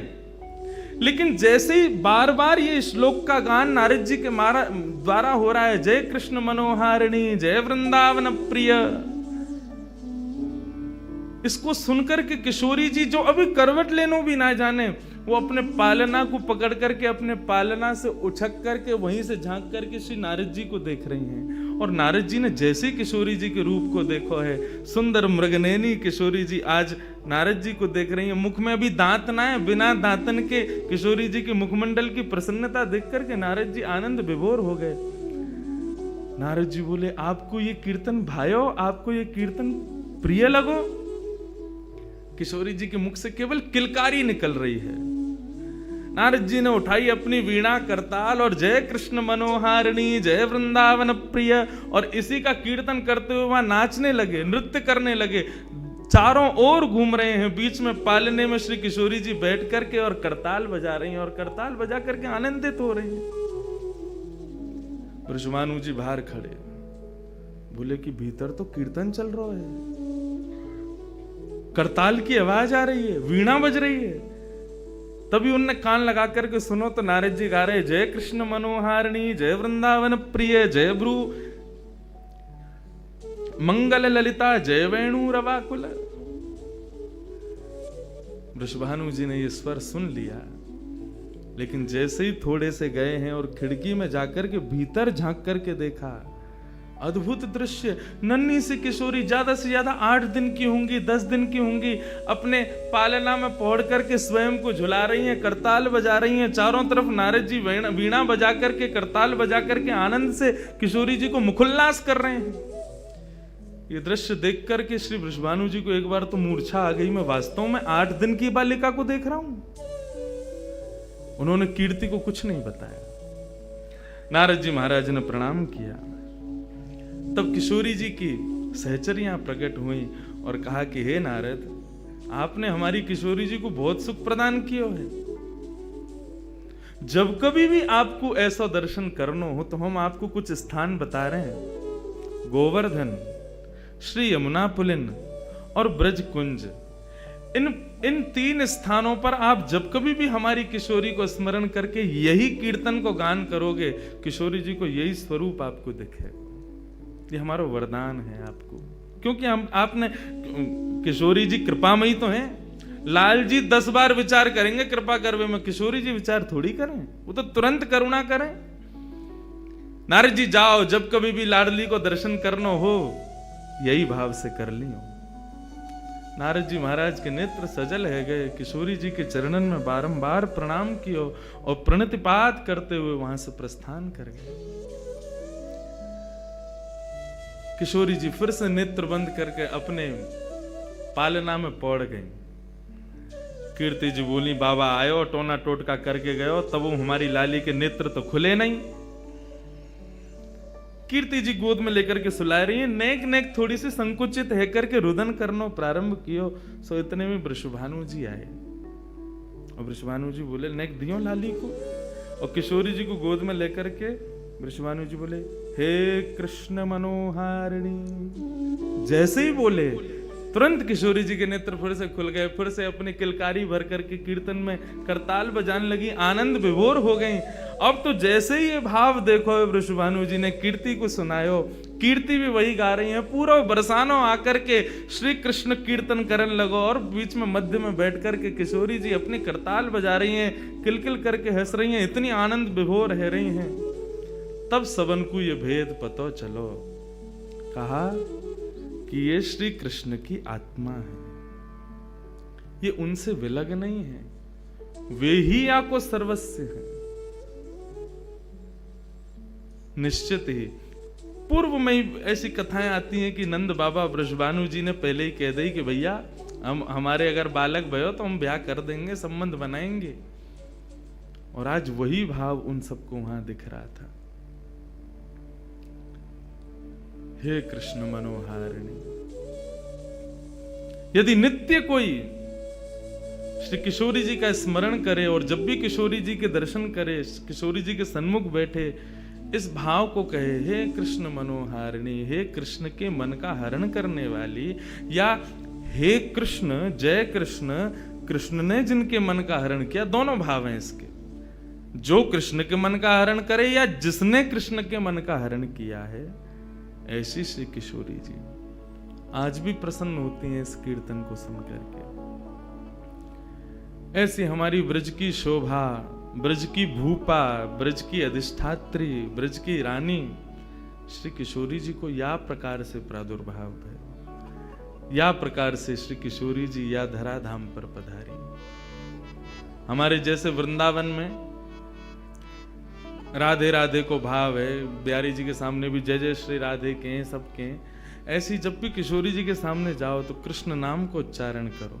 लेकिन जैसे ही बार बार ये श्लोक का गान नारद जी के द्वारा हो रहा है, जय कृष्ण मनोहारिणी जय वृंदावन प्रिय, इसको सुनकर के किशोरी जी जो अभी करवट लेनो भी ना जाने, वो अपने पालना को पकड़ करके अपने पालना से उछक करके वहीं से झांक करके श्री नारद जी को देख रही हैं। और नारद जी ने जैसे किशोरी जी के रूप को देखो है, सुंदर मृगनयनी किशोरी जी आज नारद जी को देख रही हैं। मुख में भी दांत ना है, बिना दांतन के किशोरी जी के मुखमंडल की प्रसन्नता देख करके नारद जी आनंद विभोर हो गए। नारद जी बोले, आपको ये कीर्तन भायो, आपको ये कीर्तन प्रिय लगो? किशोरी जी के मुख से केवल किलकारी निकल रही है। नारद जी ने उठाई अपनी वीणा करताल और जय कृष्ण मनोहारिणी जय वृंदावन प्रिय, और इसी का कीर्तन करते हुए वहां नाचने लगे, नृत्य करने लगे, चारों ओर घूम रहे हैं। बीच में पालने में श्री किशोरी जी बैठ करके और करताल बजा रही हैं, और करताल बजा करके आनंदित हो रही हैं। वृषभानु जी बाहर खड़े, बोले कि भीतर तो कीर्तन चल रहा है, करताल की आवाज आ रही है, वीणा बज रही है। तभी उनने कान लगा करके सुनो तो नारद जी गा रहे, जय कृष्ण मनोहारिणी जय वृंदावन प्रिय, जय भ्रू मंगल ललिता, जय वेणु रवाकुल। वृषभानु जी ने ये स्वर सुन लिया, लेकिन जैसे ही थोड़े से गए हैं और खिड़की में जाकर के भीतर झांक करके देखा, अद्भुत दृश्य। नन्ही सी किशोरी, ज्यादा से ज्यादा 8 दिन की होंगी, 10 दिन की होंगी, अपने पालना में पौड़ करके स्वयं को झुला रही हैं, करताल बजा रही हैं। चारों तरफ नारद जी वीणा बजा करके, करताल बजा करके आनंद से किशोरी जी को मुखोल्लास कर रहे हैं। ये दृश्य देख करके श्री वृषभानु जी को एक बार तो मूर्छा आ गई, मैं वास्तव में 8 दिन की बालिका को देख रहा हूं। उन्होंने कीर्ति को कुछ नहीं बताया। नारद जी महाराज ने प्रणाम किया, तब किशोरी जी की सहचरियां प्रकट हुई और कहा कि हे नारद, आपने हमारी किशोरी जी को बहुत सुख प्रदान किया है। जब कभी भी आपको ऐसा दर्शन करना हो तो हम आपको कुछ स्थान बता रहे हैं। गोवर्धन, श्री यमुना पुलिन और ब्रज कुंज, इन 3 स्थानों पर आप जब कभी भी हमारी किशोरी को स्मरण करके यही कीर्तन को गान करोगे, किशोरी जी को यही स्वरूप आपको दिखेगा। ये हमारा वरदान है आपको, क्योंकि आपने, किशोरी जी कृपामयी तो हैं। लाल जी 10 बार विचार करेंगे कृपा करवे में, किशोरी जी विचार थोड़ी करें, वो तो तुरंत करुणा करें। नारद जी जाओ, जब कभी भी लाडली को दर्शन करना हो यही भाव से कर लियो। नारद जी महाराज के नेत्र सजल है गए, किशोरी जी के चरणन में बारंबार प्रणाम कियो और प्रणतिपात करते हुए वहां से प्रस्थान कर गए। किशोरी जी फिर से नेत्र बंद करके अपने पालना में पड़ गई। कीर्ति जी बोली, बाबा आयो टोना टोटका करके गयो, तब वो हमारी लाली के नेत्र तो खुले नहीं। कीर्ति जी गोद में लेकर के सुला रही है, नेक नेक थोड़ी सी संकुचित है करके रुदन करनो प्रारंभ कियो। सो इतने में वृषभानु जी आए और वृषभानु जी बोले, नेक दियो लाली को। और किशोरी जी को गोद में लेकर के वृषभानु जी बोले, हे कृष्ण मनोहारिणी। जैसे ही बोले तुरंत किशोरी जी के नेत्र फिर से खुल गए, फिर से अपनी किलकारी भर करके कीर्तन में करताल बजाने लगी, आनंद विभोर हो गई। अब तो जैसे ही ये भाव देखो, वृषभानु जी ने कीर्ति को सुनायो, कीर्ति भी वही गा रही है, पूरा बरसानो आकर के श्री कृष्ण कीर्तन करने लगो और बीच में मध्य में बैठ करके किशोरी जी अपनी करताल बजा रही हैं, किलकिल करके हंस रही हैं, इतनी आनंद विभोर रह रही हैं। तब सबन को ये भेद पतो चलो, कहा कि ये श्री कृष्ण की आत्मा है, ये उनसे विलग नहीं है, वे ही आपको सर्वस्व है। निश्चित ही पूर्व में ही ऐसी कथाएं आती हैं कि नंद बाबा वृषभानु जी ने पहले ही कह दी कि भैया हमारे अगर बालक भयो तो हम ब्याह कर देंगे, संबंध बनाएंगे। और आज वही भाव उन सबको वहां दिख रहा था। हे कृष्ण मनोहारिणी, यदि नित्य कोई श्री किशोरी जी का स्मरण करे और जब भी किशोरी जी के दर्शन करे, किशोरी जी के सन्मुख बैठे, इस भाव को कहे, हे कृष्ण मनोहारिणी, हे कृष्ण के मन का हरण करने वाली, या हे कृष्ण जय कृष्ण, कृष्ण ने जिनके मन का हरण किया, दोनों भाव हैं इसके। जो कृष्ण के मन का हरण करे या जिसने कृष्ण के मन का हरण किया है, ऐसी श्री किशोरी जी आज भी प्रसन्न होती हैं इस कीर्तन को सुन करके। ऐसी हमारी ब्रज की शोभा, ब्रज की भूपा, ब्रज की अधिष्ठात्री, ब्रज की रानी श्री किशोरी जी को या प्रकार से प्रादुर्भाव है, या प्रकार से श्री किशोरी जी या धराधाम पर पधारी। हमारे जैसे वृंदावन में राधे राधे को भाव है, बिहारी जी के सामने भी जय जय श्री राधे के हैं, सबके हैं। ऐसी जब भी किशोरी जी के सामने जाओ तो कृष्ण नाम को उच्चारण करो।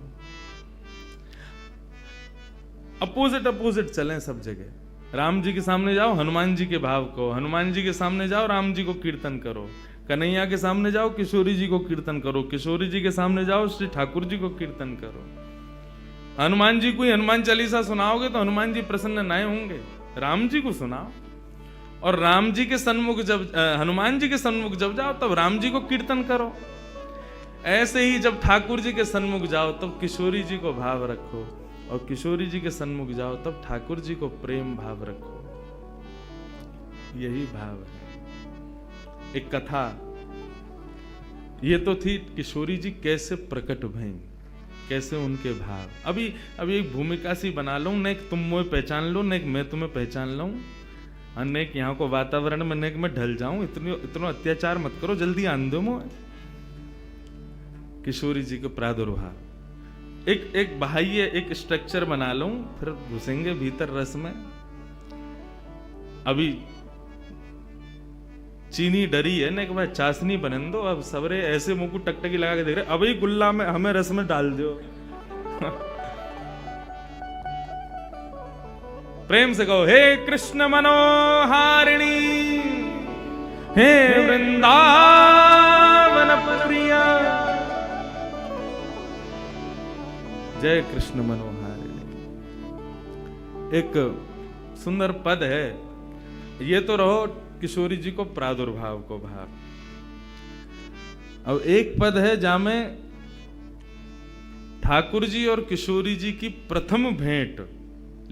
अपोजिट अपोजिट चलें सब जगह। राम जी के सामने जाओ हनुमान जी के भाव को, हनुमान जी के सामने जाओ राम जी को कीर्तन करो, कन्हैया के सामने जाओ किशोरी जी को कीर्तन करो, किशोरी जी के सामने जाओ श्री ठाकुर जी को कीर्तन करो। हनुमान जी को हनुमान चालीसा सुनाओगे तो हनुमान जी प्रसन्न नहीं होंगे, राम जी को सुनाओ। और राम जी के सन्मुख जब हनुमान जी के सन्मुख जब जाओ तब राम जी को कीर्तन करो। ऐसे ही जब ठाकुर जी के सन्मुख जाओ तब किशोरी जी को भाव रखो, और किशोरी जी के सन्मुख जाओ तब ठाकुर जी को प्रेम भाव रखो। यही भाव है। एक कथा ये तो थी किशोरी जी कैसे प्रकट भई, कैसे उनके भाव। अभी एक भूमिका सी बना लो, न तुम मुझे पहचान लो, न मैं तुम्हें पहचान लूं, अनेक यहाँ को वातावरण में नेक में ढल जाऊं। इतना अत्याचार मत करो, जल्दी आन दो मुझे। किशोरी जी के प्रादुर्भाव एक बाह्य एक स्ट्रक्चर बना लूं, फिर घुसेंगे भीतर रस में। अभी चीनी डरी है ना कि भाई चाशनी बनन दो, अब सबरे ऐसे मुंह को टकटकी लगा के देख रहे, अभी गुल्ला में हमें रस में डाल दो। प्रेम से कहो, हे कृष्ण मनोहारिणी, हे वृंदावन प्रिया, जय कृष्ण मनोहारिणी। एक सुंदर पद है ये, तो रहो किशोरी जी को प्रादुर्भाव को भाव। अब एक पद है जहां में ठाकुर जी और किशोरी जी की प्रथम भेंट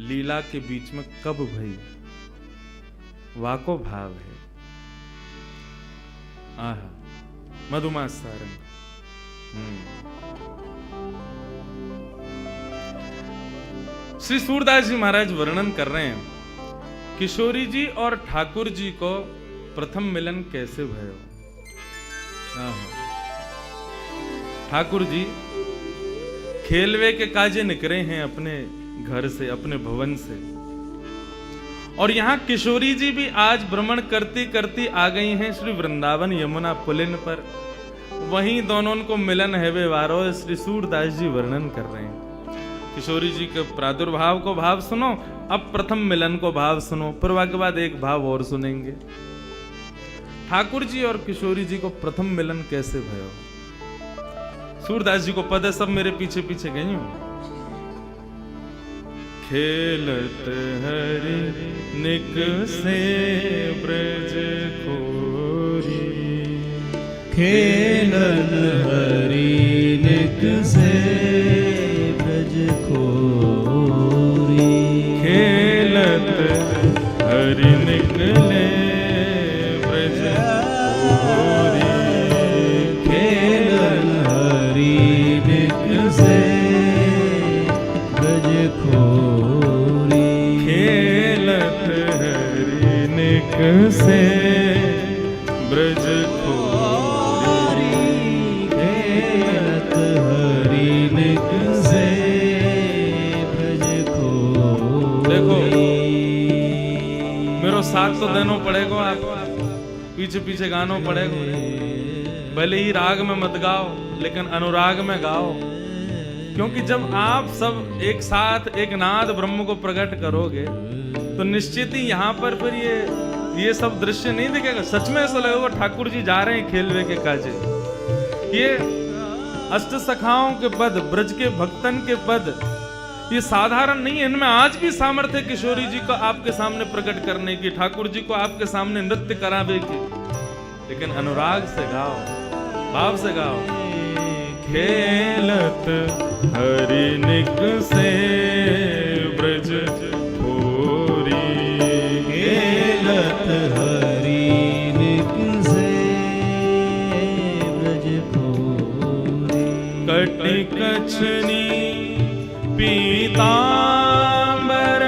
लीला के बीच में कब भई, वाको भाव है। आहा, मधुमास सारंग। श्री सूरदास जी महाराज वर्णन कर रहे हैं किशोरी जी और ठाकुर जी को प्रथम मिलन कैसे भयो। ठाकुर जी खेलवे के काजे निकले हैं अपने घर से, अपने भवन से, और यहाँ किशोरी जी भी आज भ्रमण करती करती आ गई हैं श्री वृंदावन यमुना पुलिन पर। वहीं दोनों को मिलन है वे वारो श्री सूरदास जी वर्णन कर रहे हैं। किशोरी जी के प्रादुर्भाव को भाव सुनो, अब प्रथम मिलन को भाव सुनो, फिर के बाद एक भाव और सुनेंगे। ठाकुर जी और किशोरी जी को प्रथम मिलन कैसे भयो। सूरदास जी को पद है, सब मेरे पीछे पीछे गई हूं। खेलत हरि निक से ब्रज खोरी, खेलन हरि निक से ब्रज खोरी, खेलत हरि निकले ब्रज खोरी, खेलन हरि निक से ब्रज खोरी, खेलत हरि निक से ब्रज खोरी, खेलत हरि निक से ब्रज खोरी। देखो मेरा साथ तो देना पड़ेगा, आप पीछे पीछे गाना पड़ेगा। भले ही राग में मत गाओ लेकिन अनुराग में गाओ, क्योंकि जब आप सब एक साथ एक नाद ब्रह्म को प्रकट करोगे तो निश्चित ही यहाँ पर फिर ये सब दृश्य नहीं दिखेगा। सच में ऐसा लगेगा ठाकुर जी जा रहे हैं खेलवे के काजे। ये अष्ट सखाओं के पद, ब्रज के भक्तन के पद, ये साधारण नहीं है। इनमें आज भी सामर्थ्य किशोरी जी को आपके सामने प्रकट करने की, ठाकुर जी को आपके सामने नृत्य करावे की, लेकिन अनुराग से गाओ, भाव से गाओ। खेलत हरि निक से ब्रज खोरी, खेलत हरि निक से ब्रज खोरी, कटि कछनी पीतांबर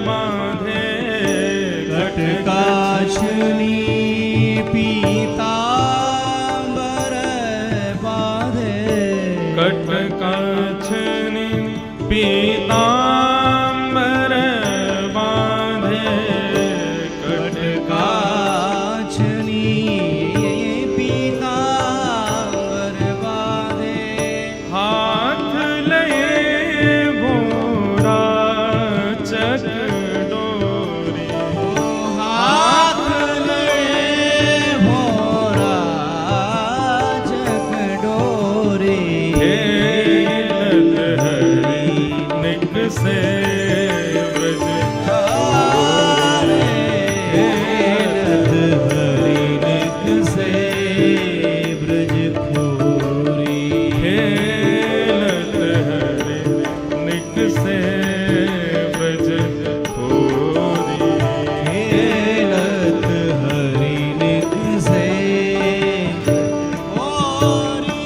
बांधे, कट काछनी पीतांबर बांधे, कट काछनी पीतांबर बांधे, कट काछनी पीतांबर बांधे, हाथ लये भोरा चकडोरी, हाथ लये भोरा चकडोरी, खेलत हरि निक से ब्रज खोरी, खेलत हरि निक से ब्रज खोरी, खेलत हरि निक से ब्रज खोरी, खेलत हरि निक से खोरी।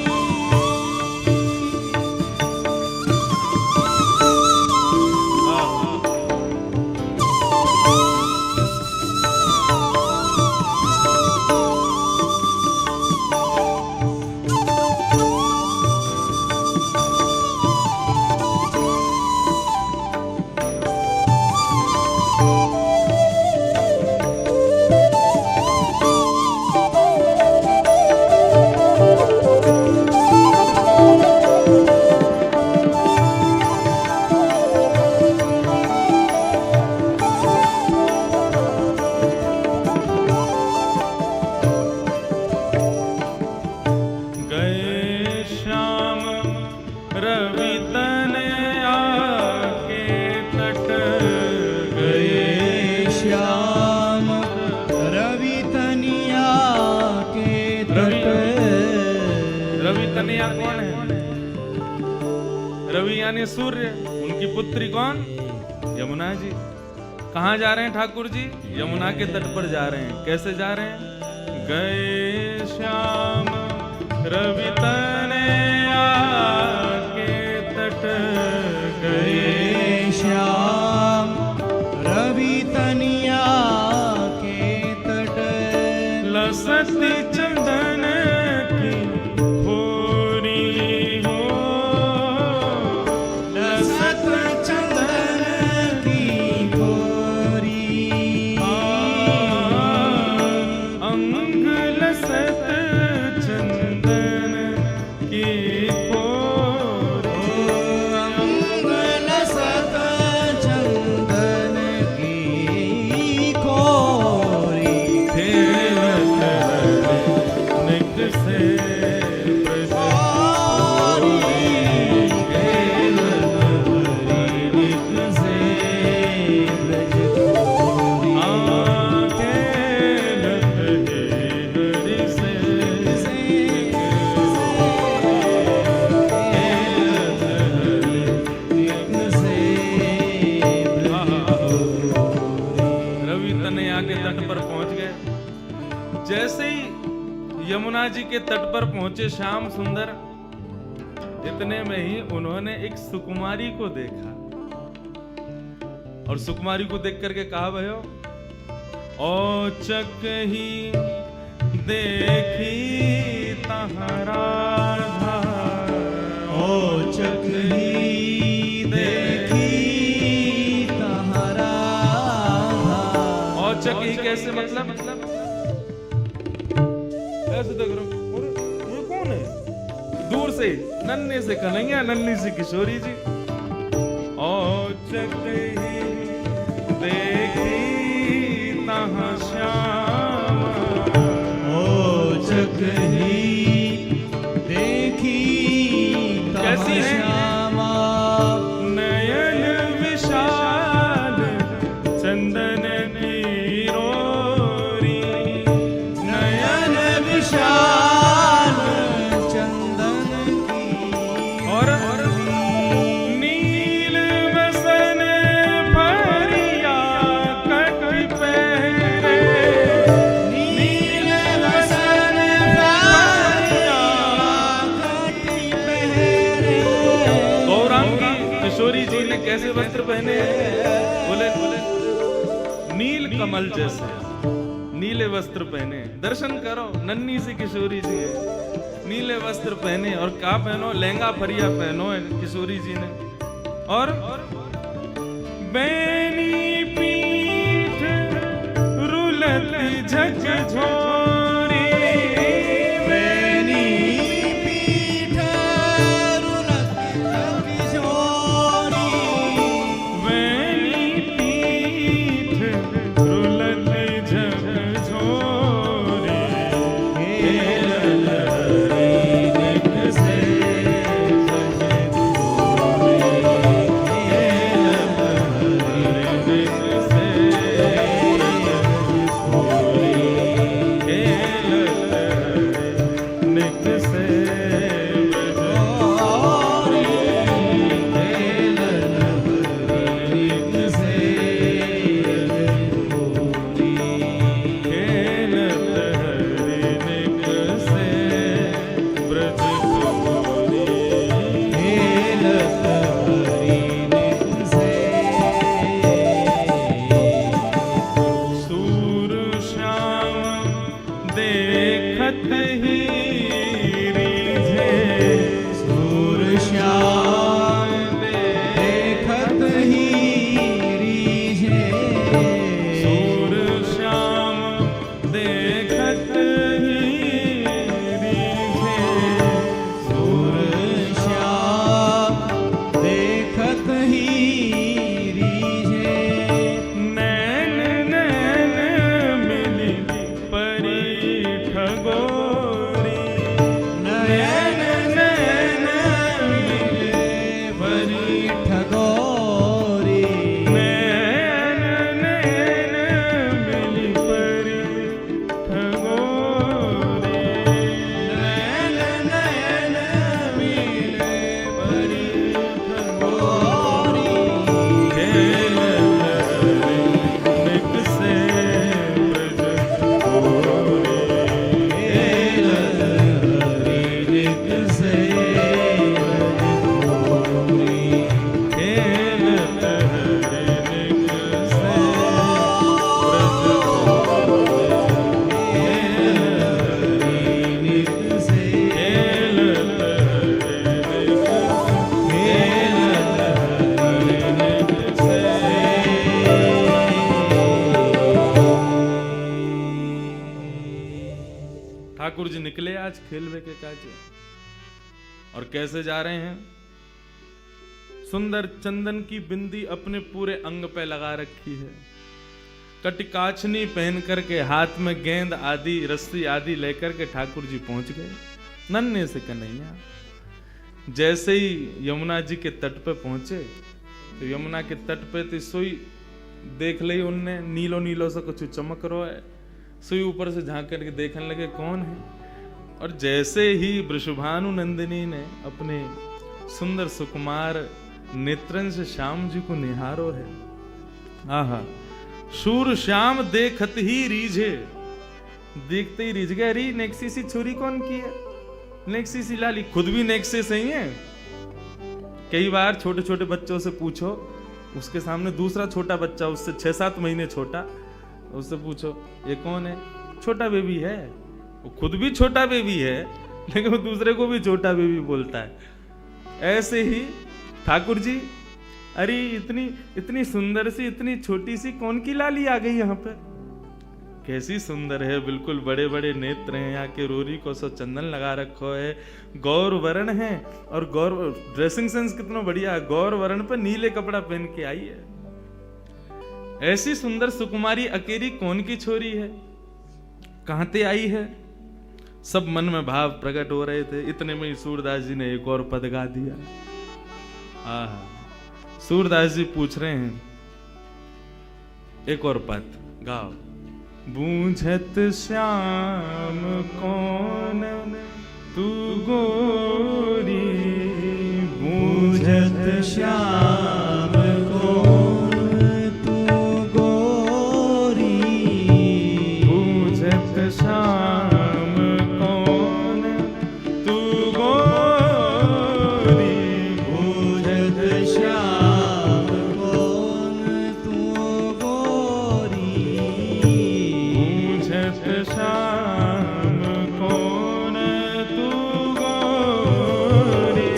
गए श्याम रवि तनया के तट, गए श्याम रवि तनिया के तट, रवि तनया कौन है? रवि यानी सूर्य, उनकी पुत्री कौन? यमुना जी। कहाँ जा रहे हैं ठाकुर जी? यमुना के तट पर जा रहे हैं। कैसे जा रहे हैं? गए श्याम रवि तनया के तट, गए श्याम रवि तनिया के तट, लसती चंदन की खोरी हो, लसत चंदन की खोरी, अंग लसत चंदन की खोरी, अंग लसत चंदन की खोरी, खेलत निक से ब्रज रवि तनया के तट पर पहुंच गए। जैसे ही यमुना जी के तट पर पहुंचे श्याम सुंदर, इतने में ही उन्होंने एक सुकुमारी को देखा और सुकुमारी को देख करके कहा भयो, औचक ही देखी तहरा औचक ही देखी तहरा, औचक ही कैसे मतलब ऐसे देख रहा हूं, अरे ये कौन है? दूर से नन्हे से कन्हैया, नन्ही सी किशोरी जी। औचक ही देखी तहाँ श्याम, औचक ही देखी कैसी है? श्यामा, नयन विशाल चंदन की रोरी, नयन विशाल चंदन की, और नील बसन भरिया कट पहरे, नील बसन भरिया कटी पहरे, गौरांगी किशोरी जी ने कैसे वस्त्र पहने हैं? बोले नील कमल जैसे नीले वस्त्र पहने। दर्शन करो, नन्ही सी किशोरी जी है, नीले वस्त्र पहने। और क्या पहनो? लहंगा फरिया पहनो है किशोरी जी ने। और बैनी पीठ रुलत झकझोरी, बैनी पीठ रुलत झकझोरी, बैनी पीठ रुलत झकझोरी, खेलत हरिनिक से सजगोरी, खेलत हरिनिक से सजगोरी, जी निकले आज खेलवे के काजे। और कैसे जा रहे हैं? सुंदर चंदन की बिंदी अपने पूरे अंग पे लगा रखी है, कटिकाचनी पहन करके हाथ में गेंद आदि रस्सी आदि लेकर के ठाकुर जी पहुंच गए नन्हे से कन्हैया। जैसे ही यमुना जी के तट पे पहुंचे तो यमुना के तट पे तो सोई देख ली उनने, नीलो नीलो सा कुछ चमक रहा है। सोई ऊपर से झांक करके देखने लगे कौन है। और जैसे ही वृषभानु नंदिनी ने अपने सुंदर सुकुमार नेत्रन से श्याम जी को निहारो है। आहा, शूर श्याम देखत ही रीझे, देखते ही रीझ गए। अरे नेक्सी सी छुरी कौन की है? नेक्सी सी लाली, खुद भी नेक्से से ही है। कई बार छोटे छोटे बच्चों से पूछो, उसके सामने दूसरा छोटा बच्चा उससे 6-7 महीने छोटा, उससे पूछो ये कौन है? छोटा बेबी है। वो खुद भी छोटा बेबी है लेकिन वो दूसरे को भी छोटा बेबी बोलता है। ऐसे ही ठाकुर जी, अरे इतनी सुंदर सी, इतनी छोटी सी कौन की लाली आ गई यहाँ पे? कैसी सुंदर है, बिल्कुल बड़े बड़े नेत्र हैं, यहाँ के रोरी को सो चंदन लगा रखो है, गौर वर्ण है। और गौर ड्रेसिंग सेंस कितना बढ़िया है, गौर वर्ण पर नीले कपड़ा पहन के आई है। ऐसी सुंदर सुकुमारी अकेली कौन की छोरी है, कहां ते आई है? सब मन में भाव प्रकट हो रहे थे। इतने में ही सूरदास जी ने एक और पद गा दिया। आहा, सूरदास जी पूछ रहे हैं एक और पद गाओ। बूझत श्याम कौन तू गोरी, बूझत श्याम कौन तू गोरी, बूझत श्याम कौन तू गोरी, बूझत श्याम कौन तू गोरी, बूझत श्याम कौन तू गोरी,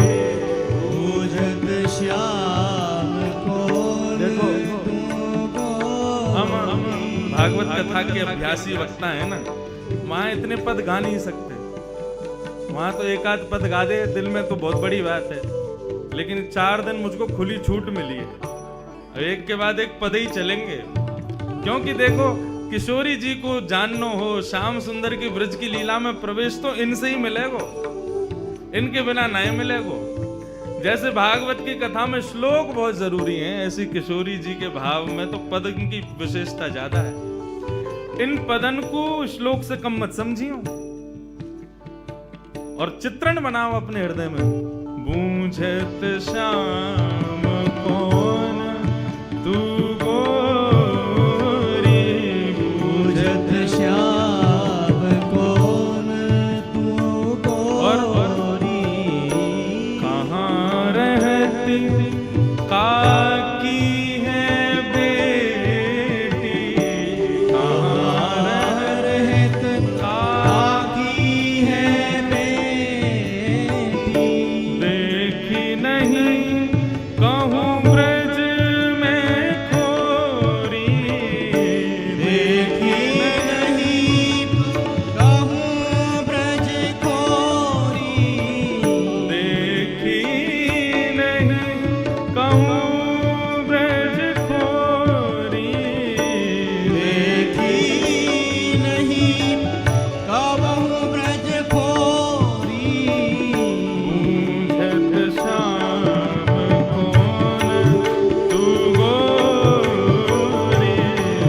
बूझत श्याम कौन तू हम गोरी। भागवत कथा के अभ्यासी वक्ता है ना, वहां इतने पद गा नहीं सकते। वहां तो एक आध पद गा दे दिल में तो बहुत बड़ी बात है, लेकिन 4 दिन मुझको खुली छूट मिली है, एक के बाद एक पद ही चलेंगे। क्योंकि देखो, किशोरी जी को जाननो हो, श्याम सुंदर की ब्रज की लीला में प्रवेश तो इनसे ही मिलेगो, इनके बिना नहीं मिलेगो। जैसे भागवत की कथा में श्लोक बहुत जरूरी हैं, ऐसी किशोरी जी के भाव में तो पद की विशेषता ज्यादा है। इन पदन को श्लोक से कम मत समझियो और चित्रण बनाओ अपने हृदय में। बूझत श्याम कौन तू गोरी, बूझत श्याम कौन तू गोरी, कहाँ रहती काकी है बेटी, कहाँ रहत काकी है बेटी, देखी नहीं कहूँ ब्रज में खोरी, देखी नहीं कहूँ ब्रज खोरी, देखी नहीं कहूँ ब्रज खोरी, देखी नहीं कहूँ ब्रज खोरी, बूझत श्याम कौन तू गोरी,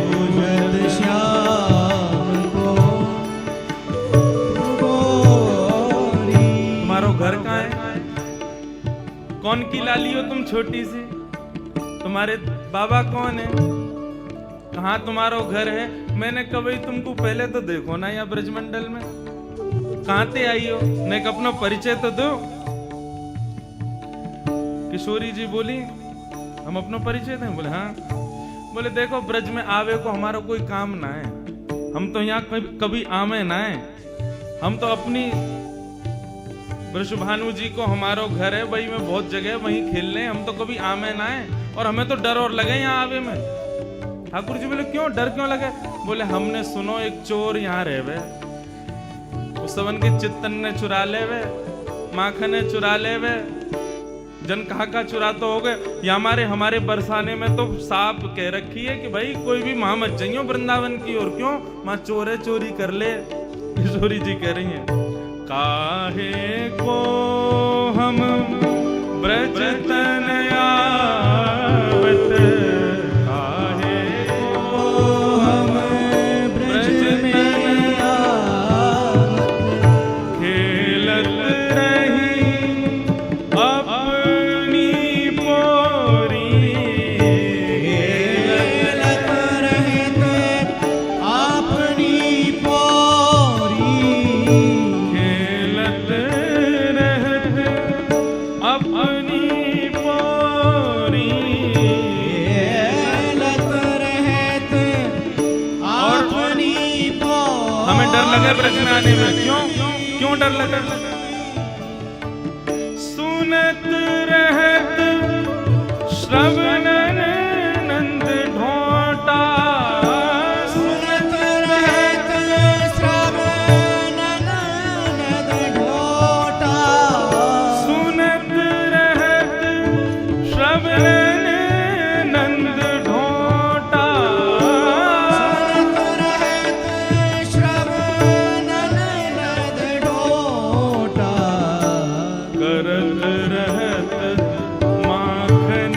बूझत श्याम कौन तू गोरी। तुम्हारो घर कहाँ है? कौन की लाली हो तुम छोटी सी? तुम्हारे बाबा कौन है? कहाँ तुम्हारो घर है? मैंने कभी तुमको पहले तो देखो ना यहाँ ब्रजमंडल में, कहाँ ते आई हो? ने अपना परिचय तो दो। किशोरी जी बोली हम अपना परिचय दें? बोले हाँ। बोले देखो, ब्रज में आवे को हमारा कोई काम ना है, हम तो यहाँ कभी आवे ना है, हम तो अपनी वृषभानु जी को हमारो घर है, वही में बहुत जगह वहीं खेल ले, हम तो कभी आमे ना है और हमें तो डर और लगे यहाँ आवे में। ठाकुर जी बोले क्यों, डर क्यों लगे? बोले हमने सुनो एक चोर यहाँ रहे, वो उस सबन के चित्तन ने चुरा ले वे, माखन ने चुरा ले वे, जन कहा का चुरा तो हो गए। या हमारे बरसाने में तो साफ कह रखी है कि भाई कोई भी मां मत जाइयो वृंदावन की ओर, क्यों मां चोरे चोरी कर ले। किशोरी जी कह रही हैं, काहे को हम ब्रज तन आवत, काहे को हम ब्रज में आवत, खेलत रही अपनी पोरी, खेलत रहते अपनी पोरी, खेलत रहते अपनी पोरी। खेलत रहते अपनी पोरी। हमें डर लगे ब्रज में आने में, क्यों डर लगे? सुनत रहत श्रवणन नंद ढोटा, सुनत रहत श्रवणन नंद ढोटा, सुनत रहत श्रवणन नंद ढोटा, सुनत रहत श्रवणन नंद ढोटा, करत रहत माखन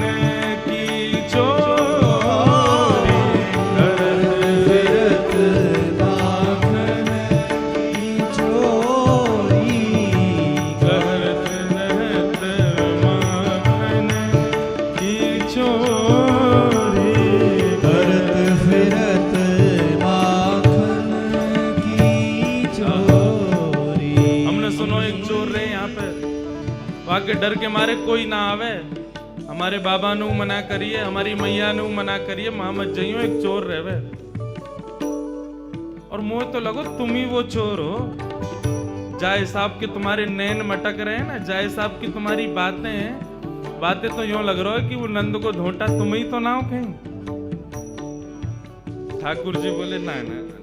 की चोरी, करत फिरत माखन की चोरी, करत रहत माखन की चोरी। करत फिरत माखन की चोरी। हमने सुनो एक चोर रहे यहाँ पे, वहां के डर के मारे कोई ना आवे। हमारे बाबा नु मना करिए, हमारी मैया नु मना करिए, मोहम्मद जइयो एक चोर रहे। और मोह तो लगो तुम ही वो चोर हो। जाए साहब के तुम्हारे नैन मटक रहे हैं ना, जाए साहब की तुम्हारी बातें तो यूं लग रहा है कि वो नंद को ढोंटा तुम ही तो ना हो कहीं। ठाकुर जी बोले ना ना ना,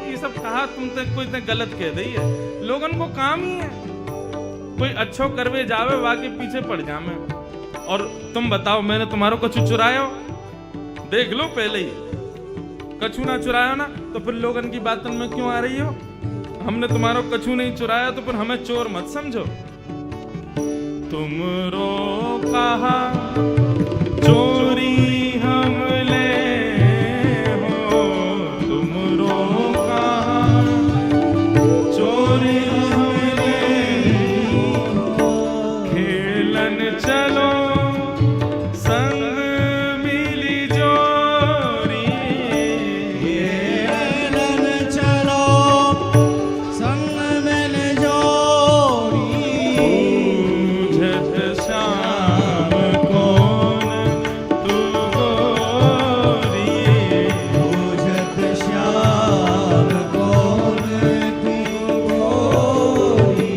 ये सब कहा तुमसे कोई इतने गलत कह दी है। लोगन को काम ही है, कोई अच्छो करवे जावे वाके पीछे पड़ जावे। और तुम बताओ मैंने तुम्हारो कछु चुरायो? देख लो पहले ही, कछु ना चुरायो ना तो फिर लोगन की बातन में क्यों आ रही हो? हमने तुम्हारो कछु नहीं चुराया तो फिर हमें चोर मत समझो। तुमरो कहा चोरी हम ले हो, तुमरो कहा चोरी हम ले हो, खेलन चलो संग मिली जोरी, खेलन चलो संग मिल जोरी, बूझत श्याम कौन तू गोरी, बूझत श्याम कौन तू गोरी।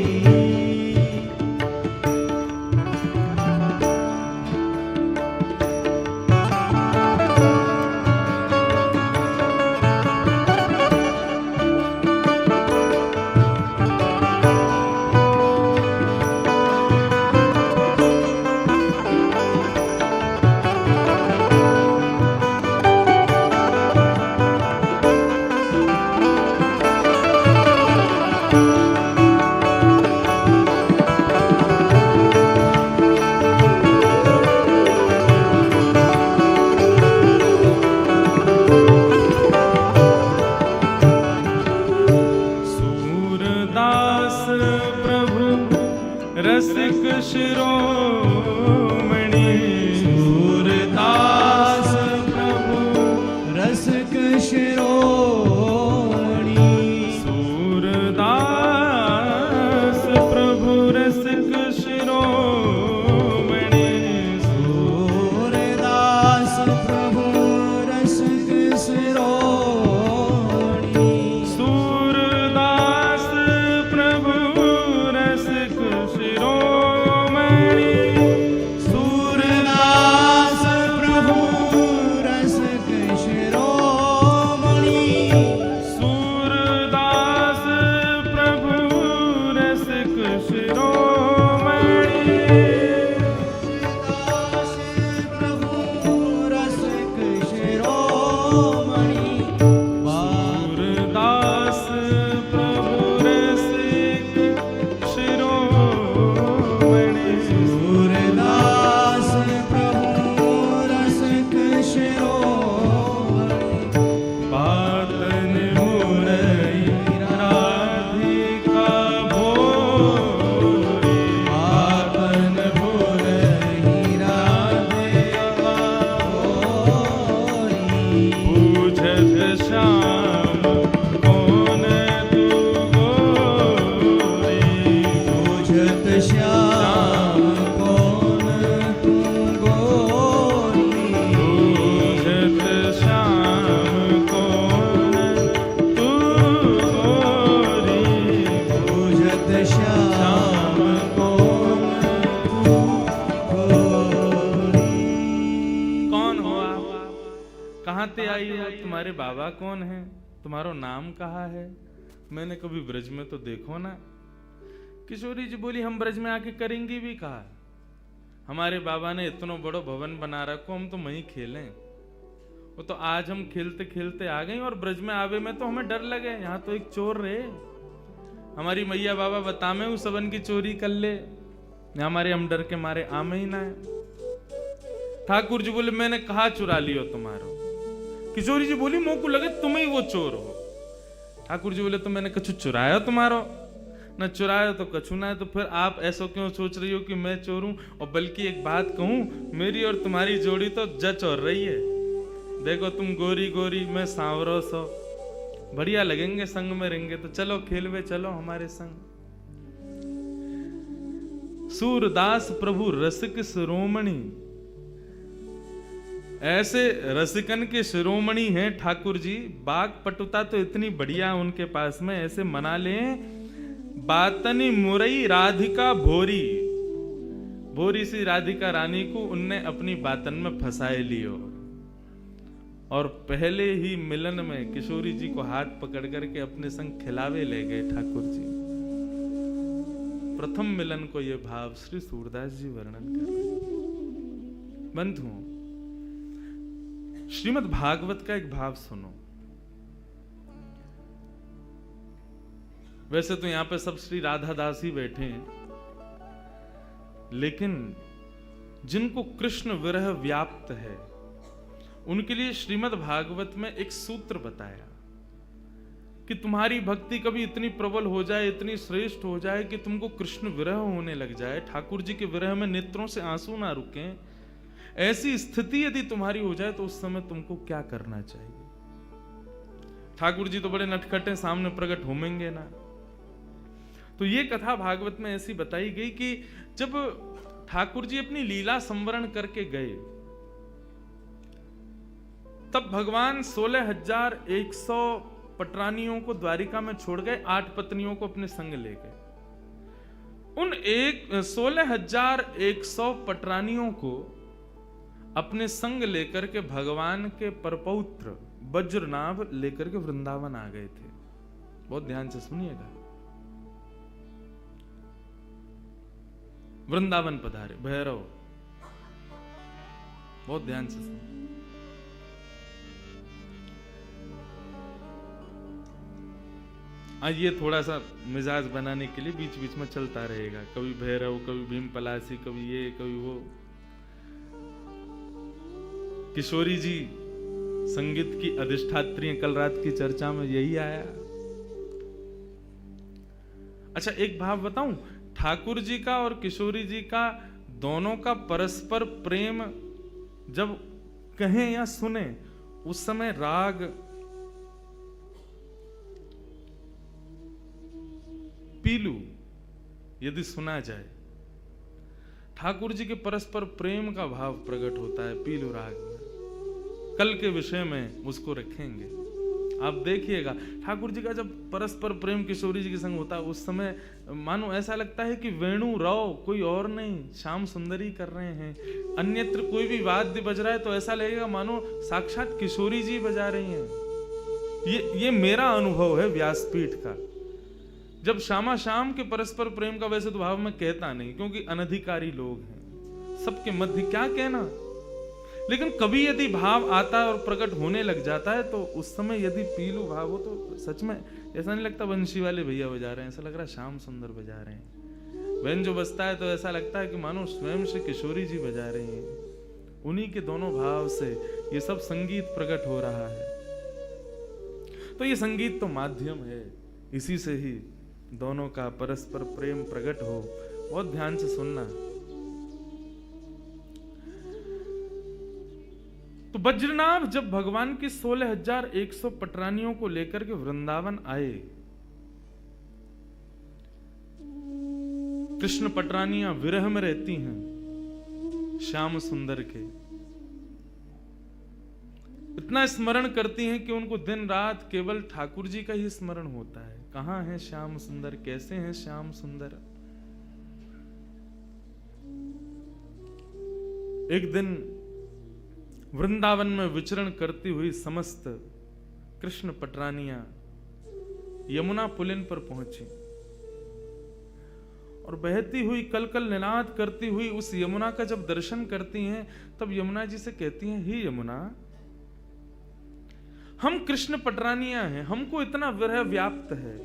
कहाँ ते आई हो, तुम्हारे बाबा कौन है, तुम्हारा नाम कहाँ है, मैंने कभी ब्रज में तो देखो ना। किशोरी जी बोली हम ब्रज में आके करेंगे भी कहा, हमारे बाबा ने इतना बड़ा भवन बना रखो, हम तो वहीं खेलें। वो तो आज हम खेलते खेलते आ गए और ब्रज में आवे में तो हमें डर लगे, यहाँ तो एक चोर रहे, हमारी मैया बाबा बतामे उस सबन की चोरी कर ले, हमारे हम डर के मारे आमे ही ना है। ठाकुर जी बोले मैंने कहा चुरा लियो तुम्हारो। किशोरी जी बोली मोह को लगे तुम ही वो चोर हो। ठाकुर जी बोले तो मैंने कछु चुराया तुम्हारो, न चुराया तो कछु ना है, तो फिर आप ऐसा क्यों सोच रही हो कि मैं चोर हूं। और बल्कि एक बात कहूं, मेरी और तुम्हारी जोड़ी तो जच और रही है, देखो तुम गोरी गोरी मैं सांवरो सो, बढ़िया लगेंगे संग में रहेंगे, तो चलो खेलवे चलो हमारे संग। सूरदास प्रभु रसिक शिरोमणि, ऐसे रसिकन के शिरोमणि हैं ठाकुर जी। बाग पटुता तो इतनी बढ़िया उनके पास में, ऐसे मना लें बातनी मुरई राधिका भोरी, भोरी सी राधिका रानी को उनने अपनी बातन में फंसाए लियो। और पहले ही मिलन में किशोरी जी को हाथ पकड़ करके अपने संग खिलावे ले गए ठाकुर जी। प्रथम मिलन को यह भाव श्री सूरदास जी वर्णन कर रहे हैं। बंधुओं, श्रीमद् भागवत का एक भाव सुनो। वैसे तो यहां पे सब श्री राधा दास ही बैठे हैं, लेकिन जिनको कृष्ण विरह व्याप्त है उनके लिए श्रीमद् भागवत में एक सूत्र बताया कि तुम्हारी भक्ति कभी इतनी प्रबल हो जाए, इतनी श्रेष्ठ हो जाए कि तुमको कृष्ण विरह होने लग जाए, ठाकुर जी के विरह में नेत्रों से आंसू ना रुकें, ऐसी स्थिति यदि तुम्हारी हो जाए तो उस समय तुमको क्या करना चाहिए। ठाकुर जी तो बड़े नटखटे, सामने प्रकट होंगे ना। तो ये कथा भागवत में ऐसी बताई गई कि जब ठाकुर जी अपनी लीला संवरण करके गए, तब भगवान 16,100 पटरानियों को द्वारिका में छोड़ गए, 8 पत्नियों को अपने संग ले गए। उन 16,100 पटरानियों को अपने संग लेकर के भगवान के परपौत्र वज्रनाभ लेकर के वृंदावन आ गए थे। बहुत ध्यान से सुनिएगा। वृंदावन पधारे भैरव, बहुत ध्यान से सुनिए। आज ये थोड़ा सा मिजाज बनाने के लिए बीच बीच में चलता रहेगा, कभी भैरव, कभी भीम पलासी, कभी ये कभी वो। किशोरी जी संगीत की अधिष्ठात्री, कल रात की चर्चा में यही आया। अच्छा एक भाव बताऊं, ठाकुर जी का और किशोरी जी का दोनों का परस्पर प्रेम जब कहें या सुने, उस समय राग पीलू यदि सुना जाए, ठाकुर जी के परस्पर प्रेम का भाव प्रकट होता है पीलू राग में। कल के विषय में उसको रखेंगे, आप देखिएगा। ठाकुर जी का जब परस्पर प्रेम किशोरी जी के संग होता है, उस समय मानो ऐसा लगता है कि वेणु राव कोई और नहीं, श्याम सुंदरी कर रहे हैं। अन्यत्र कोई भी वाद्य बज रहा है तो ऐसा लगेगा मानो साक्षात किशोरी जी बजा रही हैं। ये मेरा अनुभव है व्यासपीठ का। जब श्यामा श्याम के परस्पर प्रेम का वैसे तो भाव में कहता नहीं, क्योंकि अनधिकारी लोग हैं, सबके मध्य क्या कहना, लेकिन कभी यदि भाव आता है और प्रकट होने लग जाता है, तो उस समय यदि पीलू भाव हो तो सच में ऐसा नहीं लगता बंशी वाले भैया बजा रहे हैं, ऐसा लग रहा है श्याम सुंदर बजा रहे हैं। वैन जो बजता है तो ऐसा लगता है कि मानो स्वयं से किशोरी जी बजा रही हैं। उन्हीं के दोनों भाव से ये सब संगीत प्रकट हो रहा है। तो ये संगीत तो माध्यम है, इसी से ही दोनों का परस्पर प्रेम प्रकट हो। बहुत ध्यान से सुनना। तो वज्रनाभ जब भगवान की 16,100 पटरानियों को लेकर के वृंदावन आए, कृष्ण पटरानियां विरह में रहती हैं श्याम सुंदर के, इतना स्मरण करती हैं कि उनको दिन रात केवल ठाकुर जी का ही स्मरण होता है। कहां है श्याम सुंदर, कैसे हैं श्याम सुंदर। एक दिन वृंदावन में विचरण करती हुई समस्त कृष्ण पटरानियां यमुना पुलिन पर पहुंची और बहती हुई कलकल निनाद करती हुई उस यमुना का जब दर्शन करती हैं, तब यमुना जी से कहती हैं, हे यमुना, हम कृष्ण पटरानियां हैं, हमको इतना विरह व्याप्त है,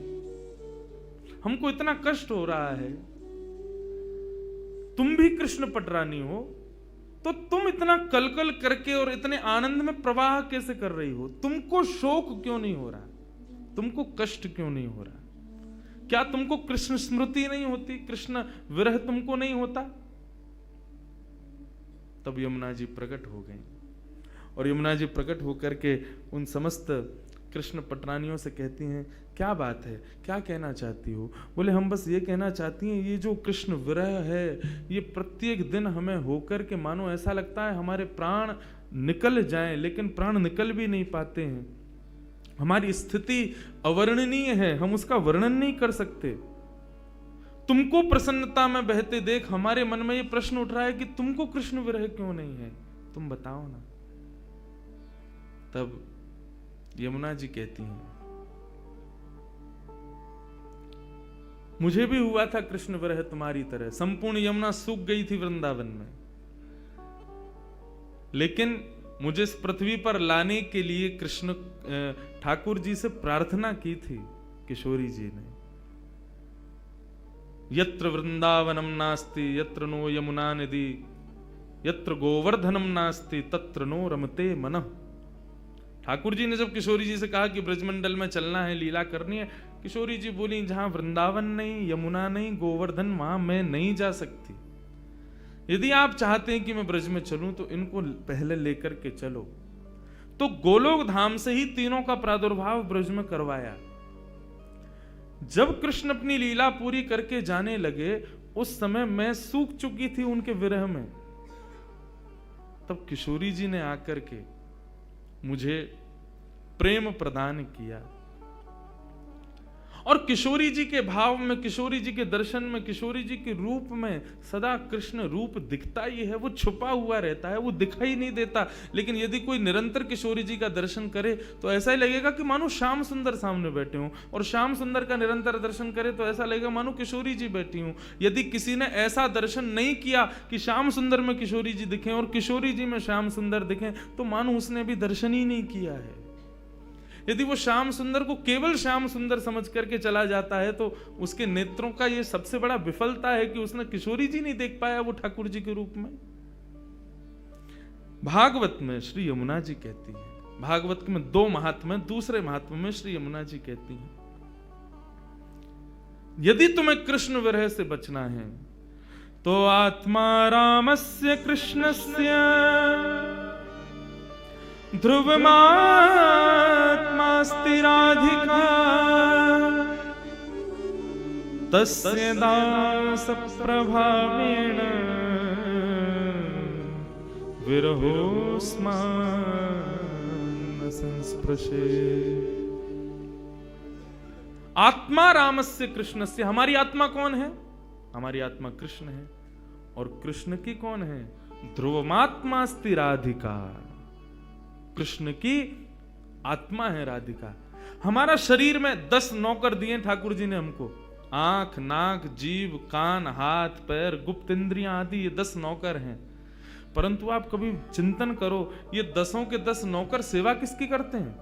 हमको इतना कष्ट हो रहा है, तुम भी कृष्ण पटरानी हो, तो तुम इतना कलकल करके और इतने आनंद में प्रवाह कैसे कर रही हो? तुमको शोक क्यों नहीं हो रहा? तुमको कष्ट क्यों नहीं हो रहा? क्या तुमको कृष्ण स्मृति नहीं होती? कृष्ण विरह तुमको नहीं होता? तब यमुना जी प्रकट हो गई और यमुना जी प्रकट होकर के उन समस्त कृष्ण पटरानियों से कहती हैं, क्या बात है, क्या कहना चाहती हो? बोले, हम बस ये कहना चाहती हैं, ये जो कृष्ण विरह है, ये प्रत्येक दिन हमें होकर के मानो ऐसा लगता है हमारे प्राण निकल जाएं, लेकिन प्राण निकल भी नहीं पाते हैं। हमारी स्थिति अवर्णनीय है, हम उसका वर्णन नहीं कर सकते। तुमको प्रसन्नता में बहते देख हमारे मन में ये प्रश्न उठ रहा है कि तुमको कृष्ण विरह क्यों नहीं है, तुम बताओ ना। तब यमुना जी कहती हैं, मुझे भी हुआ था कृष्ण विरह तुम्हारी तरह, संपूर्ण यमुना सूख गई थी वृंदावन में, लेकिन मुझे इस पृथ्वी पर लाने के लिए कृष्ण ठाकुर जी से प्रार्थना की थी किशोरी जी ने। यत्र वृंदावनम नास्ति यत्र नो यमुना निधि, यत्र गोवर्धनम नास्ति तत्र नो रमते मनः। ठाकुर जी ने जब किशोरी जी से कहा कि ब्रजमंडल में चलना है, लीला करनी है, किशोरी जी बोली, जहां वृंदावन नहीं, यमुना नहीं, गोवर्धन, वहां मैं नहीं जा सकती। यदि आप चाहते हैं कि मैं ब्रज में चलूं तो इनको पहले लेकर के चलो। तो गोलोक धाम से ही तीनों का प्रादुर्भाव ब्रज में करवाया। जब कृष्ण अपनी लीला पूरी करके जाने लगे, उस समय मैं सूख चुकी थी उनके विरह में। तब किशोरी जी ने आकर के मुझे प्रेम प्रदान किया और किशोरी जी के भाव में, किशोरी जी के दर्शन में, किशोरी जी के रूप में सदा कृष्ण रूप दिखता ही है। वो छुपा हुआ रहता है, वो दिखाई नहीं देता, लेकिन यदि कोई निरंतर किशोरी जी का दर्शन करे तो ऐसा ही लगेगा कि मानो श्याम सुंदर सामने बैठे हों, और श्याम सुंदर का निरंतर दर्शन करे तो ऐसा लगेगा मानो किशोरी जी बैठी हूं। यदि किसी ने ऐसा दर्शन नहीं किया कि श्याम सुंदर में किशोरी जी दिखें और किशोरी जी में श्याम सुंदर दिखें, तो मानो उसने भी दर्शन ही नहीं किया है। यदि वो श्याम सुंदर को केवल श्याम सुंदर समझ करके चला जाता है, तो उसके नेत्रों का ये सबसे बड़ा विफलता है कि उसने किशोरी जी नहीं देख पाया वो ठाकुर जी के रूप में। भागवत में श्री यमुना जी कहती है, भागवत में 2 महात्म्य, दूसरे महात्म्य में श्री यमुना जी कहती हैं, यदि तुम्हें कृष्ण विरह से बचना है तो आत्मा रामस्य कृष्णस्य ध्रुवमात्मास्ति राधिका तस्य दास प्रभावेण विरहोस्मान् संस्पृशे। आत्मा रामस्य कृष्णस्य, हमारी आत्मा कौन है? हमारी आत्मा कृष्ण है। और कृष्ण की कौन है? ध्रुवमात्मास्ति राधिका, कृष्ण की आत्मा है राधिका। हमारा शरीर में 10 नौकर दिए ठाकुर जी ने हमको, आंख, नाक, जीभ, कान, हाथ, पैर, गुप्त इंद्रियां आदि, ये 10 नौकर हैं। परंतु आप कभी चिंतन करो, ये 10 के 10 नौकर सेवा किसकी करते हैं?